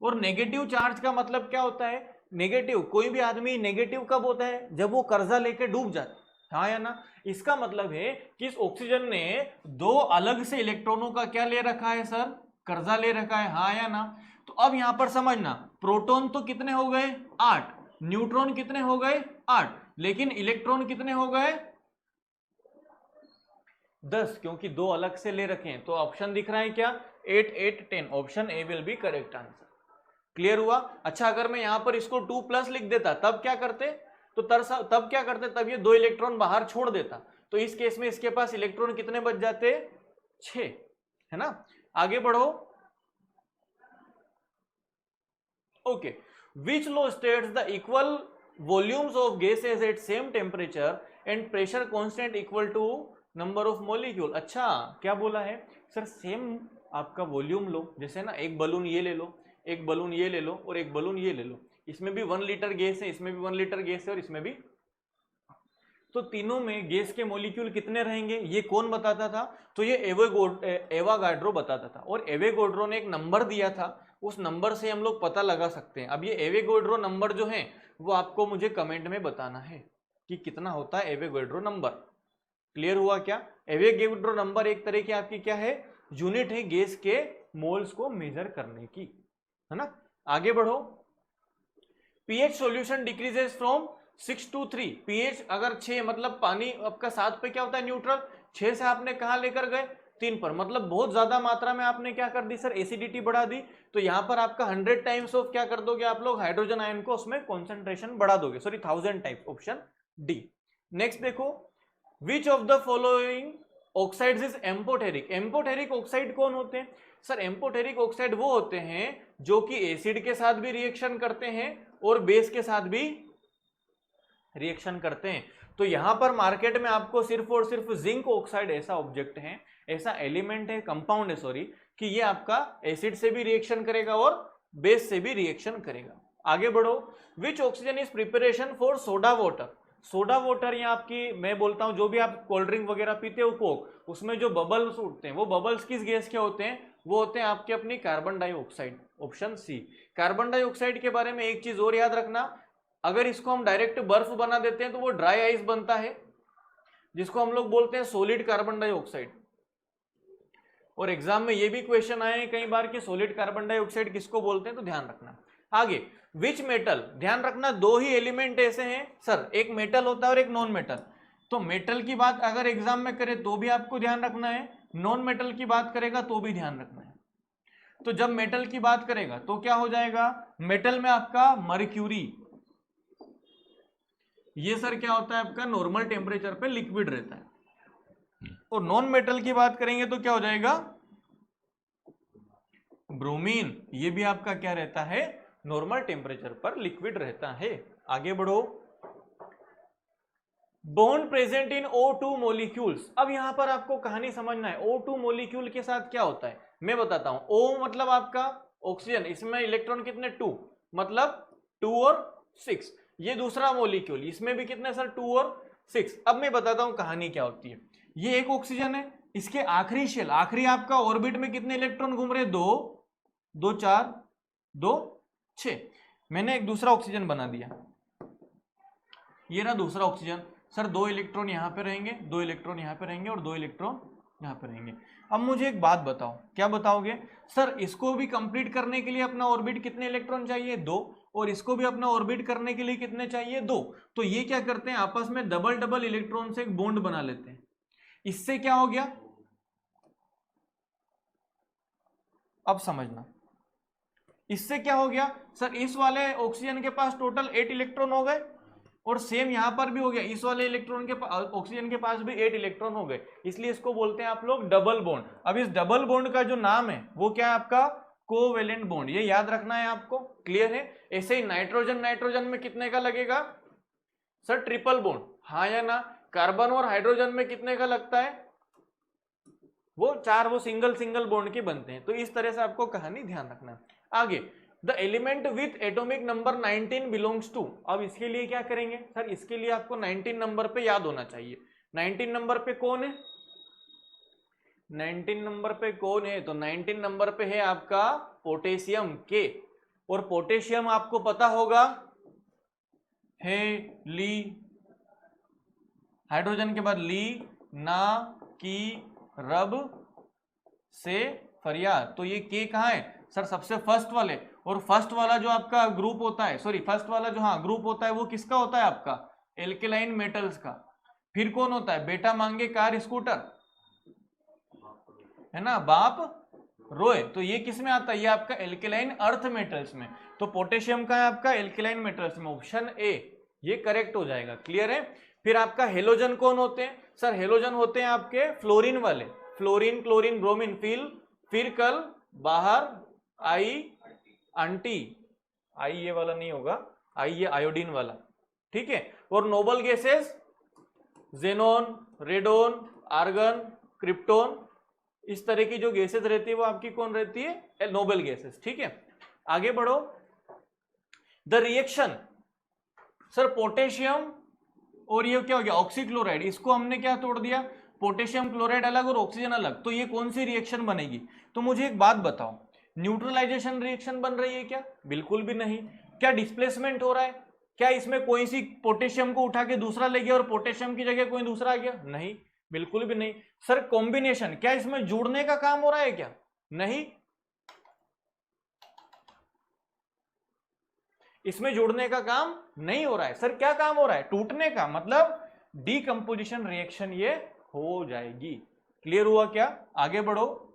और नेगेटिव चार्ज का मतलब क्या होता है? नेगेटिव, कोई भी आदमी नेगेटिव कब होता है? जब वो कर्जा लेके डूब जाता है, हाँ या ना? इसका मतलब है कि इस ऑक्सीजन ने 2 अलग से इलेक्ट्रॉनों का क्या ले रखा है सर? कर्जा ले रखा है, हाँ या ना? तो अब यहां पर समझना, प्रोटॉन तो कितने हो गए? 8, न्यूट्रॉन कितने हो गए? 8, लेकिन इलेक्ट्रॉन कितने हो गए? 10, क्योंकि 2 अलग से ले रखे हैं। तो ऑप्शन दिख रहा है क्या? 8 8 10, option A will be correct answer. Clear हुआ? अच्छा, अगर मैं यहां पर इसको 2+ लिख देता तब क्या करते? तो तब क्या करते? तब ये 2 इलेक्ट्रॉन बाहर छोड़ देता। तो इस केस में इसके पास इलेक्ट्रॉन कितने बच जाते? 6, है ना? आगे बढ़ो। Okay, which law states the equal volumes of gases at same temperature and pressure constant equal to number of molecule? अच्छा, क्या बोला है सर? सेम आपका वॉल्यूम लो, जैसे ना एक बलून ये ले लो, एक बलून ये ले लो, और एक बलून ये ले लो। इसमें भी 1 लीटर गैस है, इसमें भी 1 लीटर गैस है, और इसमें भी। तो तीनों में गैस के मॉलिक्यूल कितने रहेंगे? ये कौन बताता था? तो ये एवोगाड्रो बताता था। और एवोगाड्रो ने एक नंबर दिया था, उस नंबर से हम लोग पता लगा सकते हैं। अब ये एवोगाड्रो नंबर जो है वो आपको मुझे कमेंट में बताना है कि कितना होता है एवोगाड्रो नंबर। क्लियर हुआ क्या? एवोगाड्रो नंबर एक तरह की आपकी क्या है, यूनिट है गैस के मोल्स को मेजर करने की, है ना। आगे बढ़ो। PH solution decreases from 6 to 3। PH अगर 6 मतलब पानी आपका 7 पे क्या होता है न्यूट्रल, 6 से आपने कहा लेकर गए 3 पर, मतलब बहुत ज्यादा मात्रा में आपने क्या कर दी सर, एसिडिटी बढ़ा दी। तो यहां पर आपका 100 टाइम्स ऑफ क्या कर दोगे आप लोग, हाइड्रोजन आयन को उसमें कॉन्सेंट्रेशन बढ़ा दोगे, sorry 1000 types, option D. Next देखो, which of the following oxides is amphoteric. Amphoteric oxide कौन होते हैं सर? एम्पोटेरिक ऑक्साइड वो होते हैं जो कि एसिड के साथ भी रिएक्शन करते हैं और बेस के साथ भी रिएक्शन करते हैं। तो यहां पर मार्केट में आपको सिर्फ और सिर्फ जिंक ऑक्साइड ऐसा ऑब्जेक्ट है, ऐसा एलिमेंट है, कंपाउंड है सॉरी, कि ये आपका एसिड से भी रिएक्शन करेगा और बेस से भी रिएक्शन करेगा। आगे बढ़ो। विच oxygen is preparation for soda water. Soda water या आपकी मैं बोलता हूं जो भी आप कोल्ड ड्रिंक वगैरह पीते हो कोक, उसमें जो बबल्स उठते हैं वो बबल्स किस गैस के होते हैं? वो होते हैं आपके अपनी carbon dioxide, option C. Carbon dioxide के बारे में एक चीज और याद रखना, अगर इसको हम डायरेक्ट बर्फ बना देते हैं तो वो ड्राई आइस बनता है, जिसको हम लोग बोलते हैं सॉलिड कार्बन डाइऑक्साइड। और एग्जाम में ये भी क्वेश्चन आए हैं कई बार कि सॉलिड कार्बन डाइऑक्साइड किसको बोलते हैं, तो ध्यान रखना। आगे, विच मेटल, ध्यान रखना दो ही एलिमेंट ऐसे हैं सर, एक मेटल होता है और एक नॉन मेटल। तो मेटल की बात अगर एग्जाम में करे तो भी आपको ध्यान रखना है, नॉन मेटल की बात करेगा तो भी ध्यान रखना है। तो जब मेटल की बात करेगा तो क्या हो जाएगा, मेटल में आपका मर्क्यूरी, ये सर क्या होता है आपका नॉर्मल टेम्परेचर पे लिक्विड रहता है। और नॉन मेटल की बात करेंगे तो क्या हो जाएगा, ब्रोमीन, ये भी आपका क्या रहता है, नॉर्मल टेम्परेचर पर लिक्विड रहता है। आगे बढ़ो। Bond present in O2 molecules. अब यहां पर आपको कहानी समझना है, O2 मॉलिक्यूल के साथ क्या होता है मैं बताता हूं। O मतलब आपका ऑक्सीजन, इसमें इलेक्ट्रॉन कितने 2, मतलब 2 और 6। ये दूसरा मॉलिक्यूल, इसमें भी कितने सर 2 और 6। अब मैं बताता हूं कहानी क्या होती है। ये एक ऑक्सीजन है, इसके आखिरी शेल, आखिरी आपका ऑर्बिट में कितने इलेक्ट्रॉन घूम रहे, 2 2 4 2 6। मैंने एक दूसरा ऑक्सीजन बना दिया, ये रहा दूसरा ऑक्सीजन। सर 2 इलेक्ट्रॉन यहां पे रहेंगे, 2 इलेक्ट्रॉन यहां पे रहेंगे और 2 इलेक्ट्रॉन यहां पे रहेंगे। अब मुझे एक बात बताओ, क्या बताओगे सर, इसको भी कंप्लीट करने के लिए अपना ऑर्बिट कितने इलेक्ट्रॉन चाहिए, 2, और इसको भी अपना ऑर्बिट करने के लिए कितने चाहिए, 2। तो ये क्या करते हैं, आपस में डबल डबल इलेक्ट्रॉन से एक बॉन्ड बना लेते हैं। इससे क्या हो गया, अब समझना, इससे क्या हो गया सर, इस वाले ऑक्सीजन के पास टोटल 8 इलेक्ट्रॉन हो गए और सेम यहां पर भी हो गया, इस वाले इलेक्ट्रॉन के ऑक्सीजन के पास भी 8 इलेक्ट्रॉन हो गए, इसलिए इसको बोलते हैं आप लोग डबल बॉन्ड। अब इस डबल बॉन्ड का जो नाम है वो क्या है आपका, कोवेलेंट बॉन्ड, ये याद रखना है आपको। क्लियर है? ऐसे ही नाइट्रोजन, नाइट्रोजन में कितने का लगेगा सर, ट्रिपल बॉन्ड, हाँ या ना। कार्बन और हाइड्रोजन में कितने का लगता है, वो 4, वो सिंगल सिंगल बॉन्ड के बनते हैं। तो इस तरह से आपको कहानी ध्यान रखना है। आगे, the element with atomic number 19 belongs to. अब इसके लिए क्या करेंगे सर, इसके लिए आपको 19 नंबर पे याद होना चाहिए। 19 नंबर पे कौन है, 19 नंबर पे कौन है, तो 19 नंबर पे है आपका पोटेशियम के। और पोटेशियम आपको पता होगा है ली, हाइड्रोजन के बाद ली, ना, की, रब, से, फरियाद। तो ये के कहाँ है सर, सबसे फर्स्ट वाले। और फर्स्ट वाला जो आपका ग्रुप होता है, सॉरी फर्स्ट वाला जो हाँ ग्रुप होता है वो किसका होता है आपका, एल्केलाइन मेटल्स का। फिर कौन होता है, बेटा मांगे कार स्कूटर, है ना, बाप रोए, तो ये किस में आता है, ये आपका एल्केलाइन अर्थ मेटल्स में। तो पोटेशियम का है आपका एल्केलाइन मेटल्स में, ऑप्शन ए ये करेक्ट हो जाएगा। क्लियर है? फिर आपका हेलोजन कौन होते हैं सर, हेलोजन होते हैं आपके फ्लोरीन वाले, फ्लोरीन, क्लोरीन, ब्रोमीन, फिर कल बाहर आई, आंटी, आई ये वाला नहीं होगा, आई ये आयोडीन वाला, ठीक है। और noble gases xenon, radon, argon, krypton, इस तरह की जो गैसेस रहती है वो आपकी कौन रहती है, नोबल गैसेस, ठीक है। आगे बढ़ो। द रिएक्शन सर, पोटेशियम और ये क्या हो गया ऑक्सीक्लोराइड, इसको हमने क्या तोड़ दिया, पोटेशियम क्लोराइड अलग और ऑक्सीजन अलग, तो ये कौन सी रिएक्शन बनेगी। तो मुझे एक बात बताओ, न्यूट्रलाइजेशन रिएक्शन बन रही है क्या? बिल्कुल भी नहीं। क्या डिस्प्लेसमेंट हो रहा है? क्या इसमें कोई सी पोटेशियम को उठा के दूसरा ले गया और पोटेशियम की जगह कोई दूसरा आ गया? नहीं, बिल्कुल भी नहीं। सर कॉम्बिनेशन, क्या इसमें जुड़ने का काम हो रहा है क्या? नहीं, इसमें जुड़ने का काम नहीं हो रहा है। सर क्या काम हो रहा है? टूटने का, मतलब डीकंपोजिशन रिएक्शन ये हो जाएगी। क्लियर हुआ क्या? आगे बढ़ो।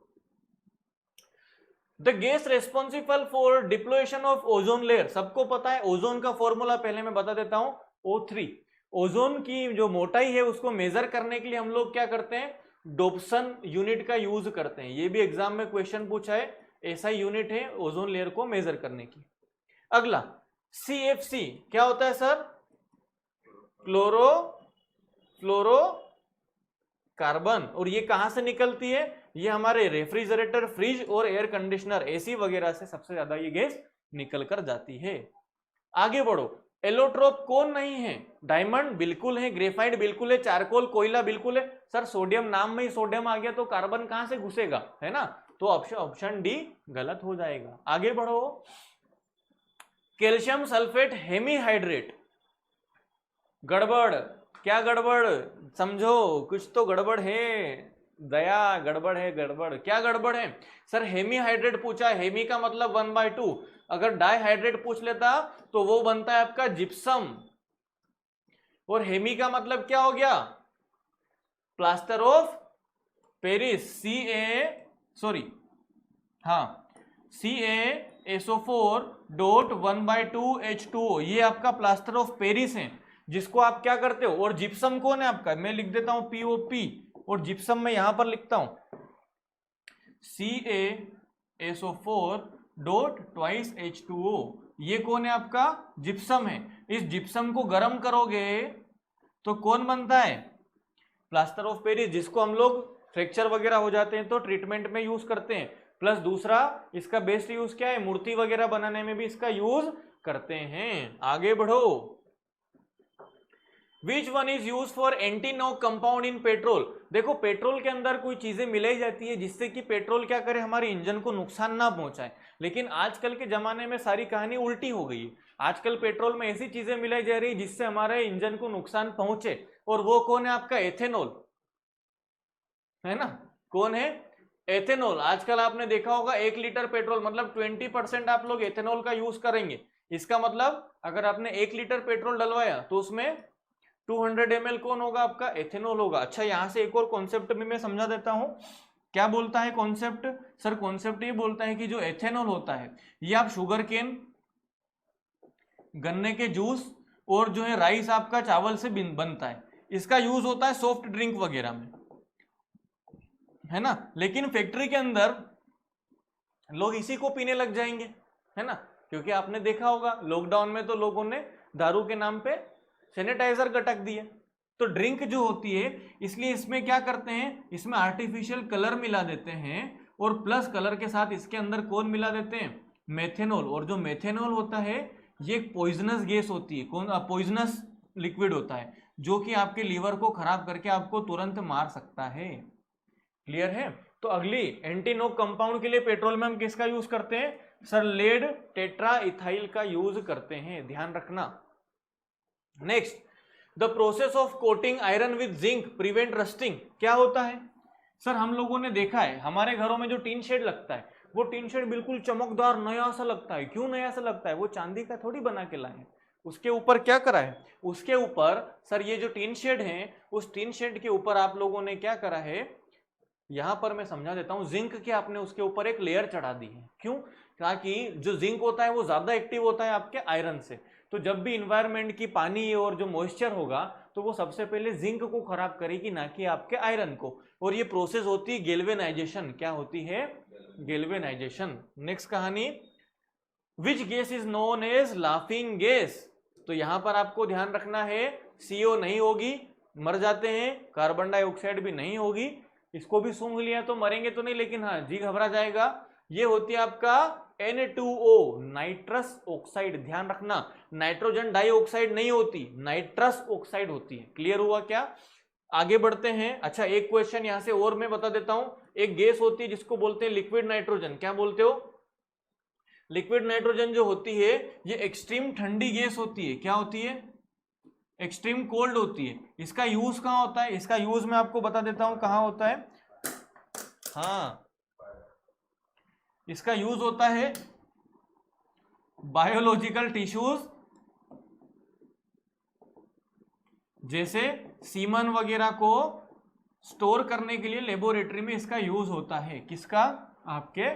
The gas responsible for depletion of ozone layer, सबको पता है ओजोन का फॉर्मूला पहले मैं बता देता हूं, O3। ओजोन की जो मोटाई है उसको मेजर करने के लिए हम लोग क्या करते हैं? डोप्सन यूनिट का यूज करते हैं। ये भी एग्जाम में क्वेश्चन पूछा है, ऐसा यूनिट है ओजोन लेयर को मेजर करने की। अगला CFC क्या होता है सर? क्लोरो फ्लोरो कार्बन। और ये कहां से निकलती है? ये हमारे रेफ्रिजरेटर, फ्रिज और एयर कंडीशनर, एसी वगैरह से सबसे ज्यादा ये गैस निकल कर जाती है। आगे बढ़ो। एलोट्रोप कौन नहीं है? डायमंड बिल्कुल है, ग्रेफाइट बिल्कुल है, चारकोल कोयला बिल्कुल है। सर सोडियम, नाम में ही सोडियम आ गया तो कार्बन कहां से घुसेगा, है ना? तो ऑप्शन डी गलत हो जाएगा। आगे बढ़ो। कैल्शियम सल्फेट हेमीहाइड्रेट, गड़बड़। क्या गड़बड़? समझो, कुछ तो गड़बड़ है दया, गड़बड़ है, गड़बड़। क्या गड़बड़ है? सर हेमीहाइड्रेट पूछा है, हेमी का मतलब 1/2। अगर डाईहाइड्रेट पूछ लेता तो वो बनता है आपका जिप्सम, और हेमी का मतलब क्या हो गया? प्लास्टर ऑफ पेरिस, CaSO4.1/2H2O, ये आपका प्लास्टर ऑफ पेरिस है, जिसको आप क्या करते हो? और जिप्सम कौन है आपका? मैं लिख देता हूं POP, और जिप्सम में यहां पर लिखता हूं CaSO4.2H2O, ये कौन है आपका? जिप्सम है। इस जिप्सम को गर्म करोगे तो कौन बनता है? प्लास्टर ऑफ पेरिस, जिसको हम लोग फ्रैक्चर वगैरह हो जाते हैं तो ट्रीटमेंट में यूज करते हैं। प्लस दूसरा इसका बेस्ट यूज क्या है? मूर्ति वगैरह बनाने में भी इसका यूज करते हैं। आगे बढ़ो। Which one is used for anti-knock compound in petrol? देखो पेट्रोल के अंदर कोई चीजें मिलाई जाती है जिससे कि पेट्रोल क्या करे? हमारे इंजन को नुकसान ना पहुंचाए। लेकिन आजकल के जमाने में सारी कहानी उल्टी हो गई है। आजकल पेट्रोल में ऐसी चीजें मिलाई जा रही है जिससे हमारे इंजन को नुकसान पहुंचे, और वो कौन है आपका? एथेनॉल, है ना? कौन है? एथेनॉल। आजकल आपने देखा होगा 1 लीटर पेट्रोल मतलब 20% आप लोग एथेनॉल का यूज करेंगे। इसका मतलब अगर आपने 1 लीटर पेट्रोल डलवाया तो उसमें 200 ml कौन होगा आपका? एथेनॉल होगा। अच्छा, यहां से एक और कॉन्सेप्ट भी मैं समझा देता हूं। क्या बोलता है कॉन्सेप्ट? सर कॉन्सेप्ट ये बोलता है कि जो एथेनॉल होता है ये आप शुगर केन, गन्ने के जूस और जो है राइस आपका चावल से बनता है। इसका यूज होता है सॉफ्ट ड्रिंक वगैरह में, है ना? लेकिन फैक्ट्री के अंदर लोग इसी को पीने लग जाएंगे, है ना? क्योंकि आपने देखा होगा लॉकडाउन में तो लोगों ने दारू के नाम पे सैनिटाइजर गटक दिए। तो ड्रिंक जो होती है, इसलिए इसमें क्या करते हैं? इसमें आर्टिफिशियल कलर मिला देते हैं, और प्लस कलर के साथ इसके अंदर कौन मिला देते हैं? मेथेनॉल। और जो मेथेनॉल होता है ये एक पॉइजनस गैस होती है, कौन? पॉइजनस लिक्विड होता है, जो कि आपके लीवर को खराब करके आपको तुरंत मार सकता है। क्लियर है? तो अगली एंटी नॉक कंपाउंड के लिए पेट्रोल में हम किसका यूज करते हैं? सर लेड टेट्रा इथाइल का यूज करते हैं, ध्यान रखना। Next, the process of coating iron with zinc prevent rusting, क्या होता है? सर हम लोगों ने देखा है हमारे घरों में जो टीन शेड लगता है वो टीन शेड बिल्कुल चमकदार नया सा लगता है। क्यों नया सा लगता है? वो चांदी का थोड़ी बना के लाए। उसके ऊपर क्या करा है? उसके ऊपर सर ये जो टीन शेड है, उस टीन शेड के ऊपर आप लोगों ने क्या करा है? यहां पर मैं समझा देता हूं, जिंक के आपने उसके ऊपर एक लेयर चढ़ा दी है। क्यों? ताकि जो जिंक होता है वो ज्यादा एक्टिव होता है आपके आयरन से। तो जब भी इन्वायरमेंट की पानी और जो मॉइस्चर होगा तो वो सबसे पहले जिंक को खराब करेगी, ना कि आपके आयरन को। और ये प्रोसेस होती है गैल्वेनाइजेशन। क्या होती है? गैल्वेनाइजेशन। नेक्स्ट कहानी, which gas is known as laughing gas? तो यहां पर आपको ध्यान रखना है, CO नहीं होगी, मर जाते हैं। कार्बन डाइऑक्साइड भी नहीं होगी, इसको भी सूंघ लिया तो मरेंगे तो नहीं, लेकिन हाँ जी घबरा जाएगा। ये होती है आपका N2O, नाइट्रस ऑक्साइड। ध्यान रखना, नाइट्रोजन डाइऑक्साइड नहीं होती, नाइट्रस ऑक्साइड होती है। क्लियर हुआ क्या? आगे बढ़ते हैं। अच्छा, एक क्वेश्चन यहां से और मैं बता देता हूं। एक गैस होती है जिसको बोलते हैं लिक्विड नाइट्रोजन। क्या बोलते हो? लिक्विड नाइट्रोजन जो होती है ये एक्सट्रीम ठंडी गैस होती है। क्या होती है? एक्सट्रीम कोल्ड होती है। इसका यूज कहाँ होता है? इसका यूज मैं आपको बता देता हूं कहाँ होता है। हाँ, इसका यूज होता है बायोलॉजिकल टिश्यूज, जैसे सीमन वगैरह को स्टोर करने के लिए लेबोरेटरी में इसका यूज होता है। किसका? आपके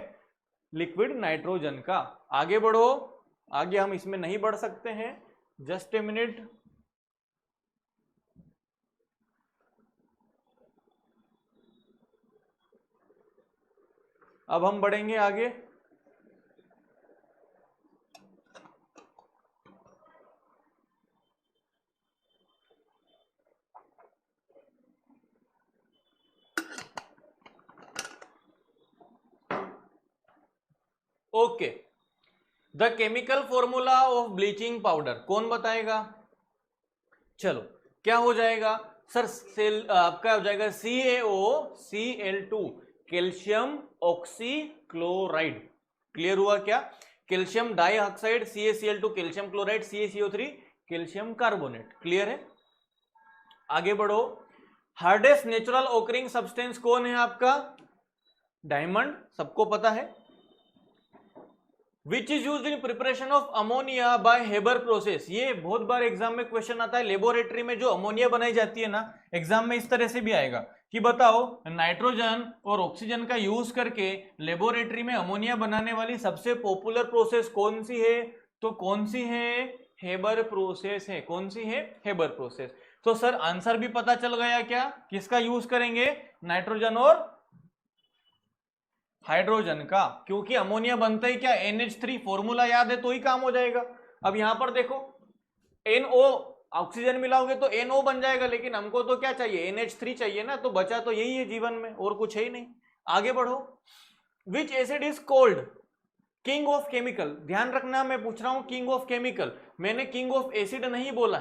लिक्विड नाइट्रोजन का। आगे बढ़ो, आगे हम इसमें नहीं बढ़ सकते हैं, जस्ट ए मिनट। अब हम बढ़ेंगे आगे। Okay, the chemical formula of bleaching powder कौन बताएगा? चलो, क्या हो जाएगा सर? सेल आपका हो जाएगा CaOCl2, कैल्शियम ऑक्सीक्लोराइड। क्लियर हुआ क्या? Calcium dioxide CaCl2, calcium chloride CaCO3, calcium carbonate. Clear है? आगे बढ़ो। हार्डेस्ट नेचुरल ओकरिंग सब्सटेंस कौन है आपका? डायमंड, सबको पता है। Which is used in preparation of ammonia by Haber process. ये बहुत बार एग्जाम में क्वेश्चन आता है। लेबोरेटरी में जो अमोनिया बनाई जाती है ना, एग्जाम में इस तरह से भी आएगा कि बताओ नाइट्रोजन और ऑक्सीजन का यूज करके लेबोरेटरी में अमोनिया बनाने वाली सबसे पॉपुलर प्रोसेस कौन सी है? तो कौन सी है? हेबर प्रोसेस है। कौन सी है? Haber process. तो सर आंसर भी पता चल गया क्या? किसका यूज करेंगे? नाइट्रोजन और हाइड्रोजन का, क्योंकि अमोनिया बनता ही क्या? NH3। फॉर्मूला याद है तो ही काम हो जाएगा। अब यहां पर देखो, NO ऑक्सीजन मिलाओगे तो NO बन जाएगा, लेकिन हमको तो क्या चाहिए? NH3 चाहिए ना, तो बचा तो यही है जीवन में, और कुछ है ही नहीं। आगे बढ़ो। विच acid is called king of chemical? ध्यान रखना, मैं पूछ रहा हूं किंग ऑफ केमिकल, मैंने किंग ऑफ एसिड नहीं बोला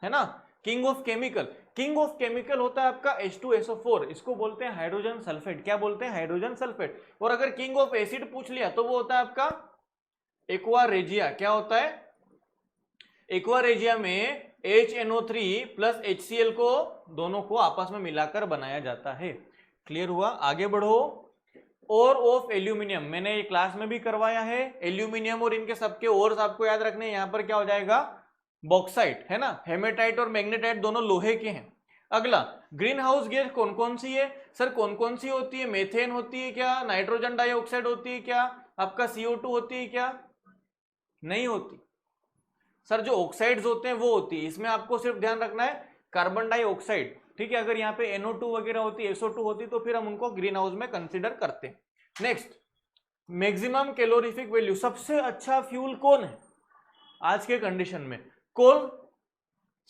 है ना? King of chemical, king of chemical होता है आपका H2SO4, इसको बोलते हैं हाइड्रोजन सल्फेट। क्या बोलते हैं? Hydrogen sulphate. और अगर किंग ऑफ एसिड पूछ लिया तो वो होता है आपका एक्वा रेजिया। क्या होता है? एक्वा रेजिया में HNO3 प्लस HCl को, दोनों को आपस में मिलाकर बनाया जाता है। क्लियर हुआ? आगे बढ़ो। और ऑफ एल्यूमिनियम, मैंने ये क्लास में भी करवाया है। एल्यूमिनियम और इनके सबके ओर्स आपको याद रखने। यहां पर क्या हो जाएगा? बॉक्साइट है ना। हेमेटाइट और मैग्नेटाइट दोनों लोहे के हैं। अगला, ग्रीन हाउस गैस कौन कौन सी है? सर कौन कौन सी होती है? मेथेन होती है क्या? नाइट्रोजन डाइऑक्साइड होती है क्या? आपका CO2 होती है क्या? नहीं होती। सर जो ऑक्साइड्स होते हैं वो होती है। इसमें आपको सिर्फ ध्यान रखना है कार्बन डाइऑक्साइड, ठीक है। अगर यहाँ पे NO2 वगैरह होती, SO2 होती, तो फिर हम उनको ग्रीन हाउस में कंसिडर करते हैं। नेक्स्ट, मैक्सिमम कैलोरीफिक वैल्यू, सबसे अच्छा फ्यूल कौन है आज के कंडीशन में? कोल।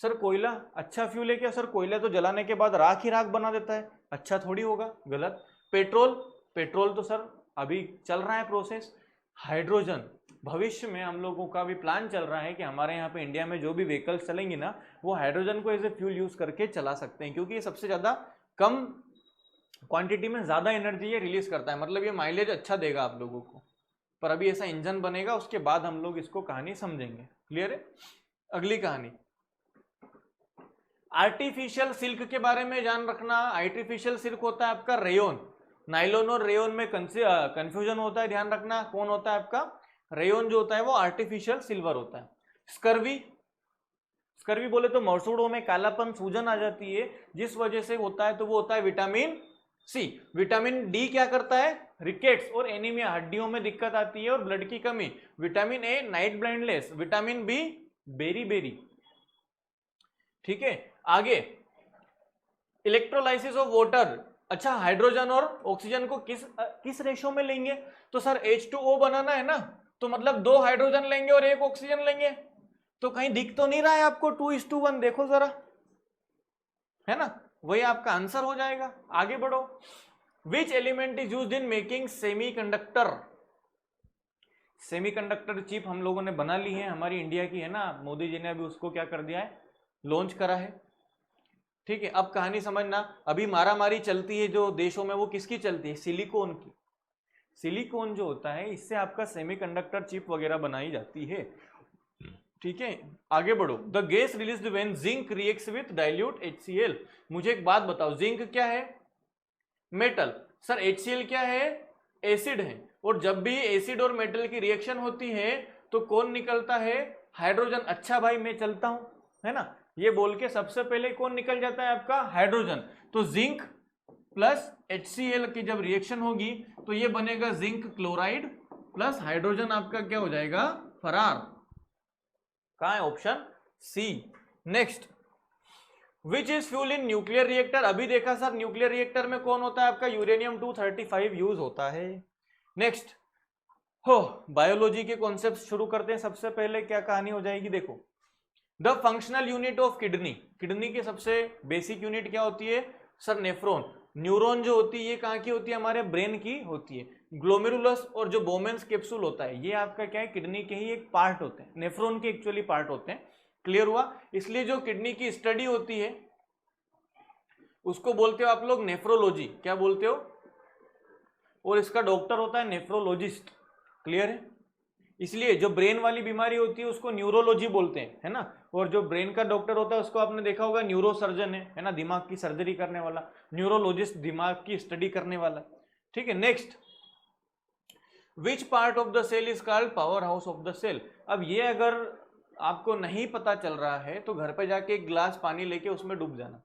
सर कोयला अच्छा फ्यूल है क्या? सर कोयला तो जलाने के बाद राख ही राख बना देता है, अच्छा थोड़ी होगा, गलत। पेट्रोल, पेट्रोल तो सर अभी चल रहा है प्रोसेस। हाइड्रोजन, भविष्य में हम लोगों का भी प्लान चल रहा है कि हमारे यहाँ पे इंडिया में जो भी व्हीकल्स चलेंगे ना, वो हाइड्रोजन को एज ए फ्यूल यूज करके चला सकते हैं, क्योंकि ये सबसे ज्यादा कम क्वांटिटी में ज्यादा एनर्जी ये रिलीज करता है, मतलब ये माइलेज अच्छा देगा आप लोगों को। पर अभी ऐसा इंजन बनेगा, उसके बाद हम लोग इसको कहानी समझेंगे। क्लियर है? अगली कहानी, आर्टिफिशियल सिल्क के बारे में जान रखना। आर्टिफिशियल सिल्क होता है आपका रेयोन। नाइलॉन और रेयोन में कंफ्यूजन होता है, ध्यान रखना। कौन होता है आपका? रेयोन जो होता है वो आर्टिफिशियल सिल्वर होता है। स्कर्वी, स्कर्वी बोले तो मसूड़ों में कालापन, सूजन आ जाती है, जिस वजह से होता है तो वो होता है विटामिन सी। विटामिन डी क्या करता है? रिकेट्स और एनीमिया, हड्डियों में दिक्कत आती है और ब्लड की कमी। Vitamin A night blindness. Vitamin B beriberi, ठीक है। आगे, इलेक्ट्रोलाइसिस ऑफ वाटर। अच्छा, हाइड्रोजन और ऑक्सीजन को किस रेशो में लेंगे? तो सर H2O बनाना है ना, तो मतलब 2 हाइड्रोजन लेंगे और 1 ऑक्सीजन लेंगे। तो कहीं दिख तो नहीं रहा है आपको 2:1? देखो जरा, है ना, वही आपका आंसर हो जाएगा। आगे बढ़ो। Which element is used in making semiconductor? Semiconductor chip हम लोगों ने बना ली है, हमारी इंडिया की है ना, मोदी जी ने अभी उसको क्या कर दिया है? लॉन्च करा है, ठीक है। अब कहानी समझना, अभी मारामारी चलती है जो देशों में, वो किसकी चलती है? सिलिकॉन की। सिलिकॉन जो होता है इससे आपका सेमीकंडक्टर चिप वगैरह बनाई जाती है, ठीक है। आगे बढ़ो। The gas released when zinc reacts with dilute HCl। मुझे एक बात बताओ, जिंक क्या है? मेटल। सर HCl क्या है? एसिड है। और जब भी एसिड और मेटल की रिएक्शन होती है तो कौन निकलता है? हाइड्रोजन। अच्छा भाई मैं चलता हूं, है ना, ये बोल के सबसे पहले कौन निकल जाता है आपका? हाइड्रोजन। तो जिंक प्लस HCl की जब रिएक्शन होगी तो ये बनेगा जिंक क्लोराइड प्लस हाइड्रोजन, आपका क्या हो जाएगा? फरार। कहां है? Option C. Next, which is fuel in nuclear reactor. अभी देखा सर न्यूक्लियर रिएक्टर में कौन होता है आपका? यूरेनियम 235 यूज होता है। नेक्स्ट हो, बायोलॉजी के कॉन्सेप्ट शुरू करते हैं। सबसे पहले क्या कहानी हो जाएगी, देखो। The functional unit of kidney. Kidney की सबसे बेसिक यूनिट क्या होती है सर? नेफ्रॉन। न्यूरॉन जो होती है ये कहाँ की होती है? हमारे ब्रेन की होती है। ग्लोमेरुलस और जो बोमेन्स कैप्सूल होता है ये आपका क्या है? किडनी के ही एक पार्ट होते हैं, नेफ्रॉन के एक्चुअली पार्ट होते हैं। क्लियर हुआ? इसलिए जो किडनी की स्टडी होती है उसको बोलते हो आप लोग नेफ्रोलॉजी। क्या बोलते हो? और इसका डॉक्टर होता है नेफ्रोलॉजिस्ट। क्लियर है? इसलिए जो ब्रेन वाली बीमारी होती है उसको न्यूरोलॉजी बोलते हैं, है ना। और जो ब्रेन का डॉक्टर होता है उसको आपने देखा होगा न्यूरोसर्जन है ना, दिमाग की सर्जरी करने वाला। न्यूरोलॉजिस्ट दिमाग की स्टडी करने वाला, ठीक है। Next, which part of the cell is called power house of the cell. अब ये अगर आपको नहीं पता चल रहा है तो घर पे जाके एक गिलास पानी लेके उसमें डूब जाना।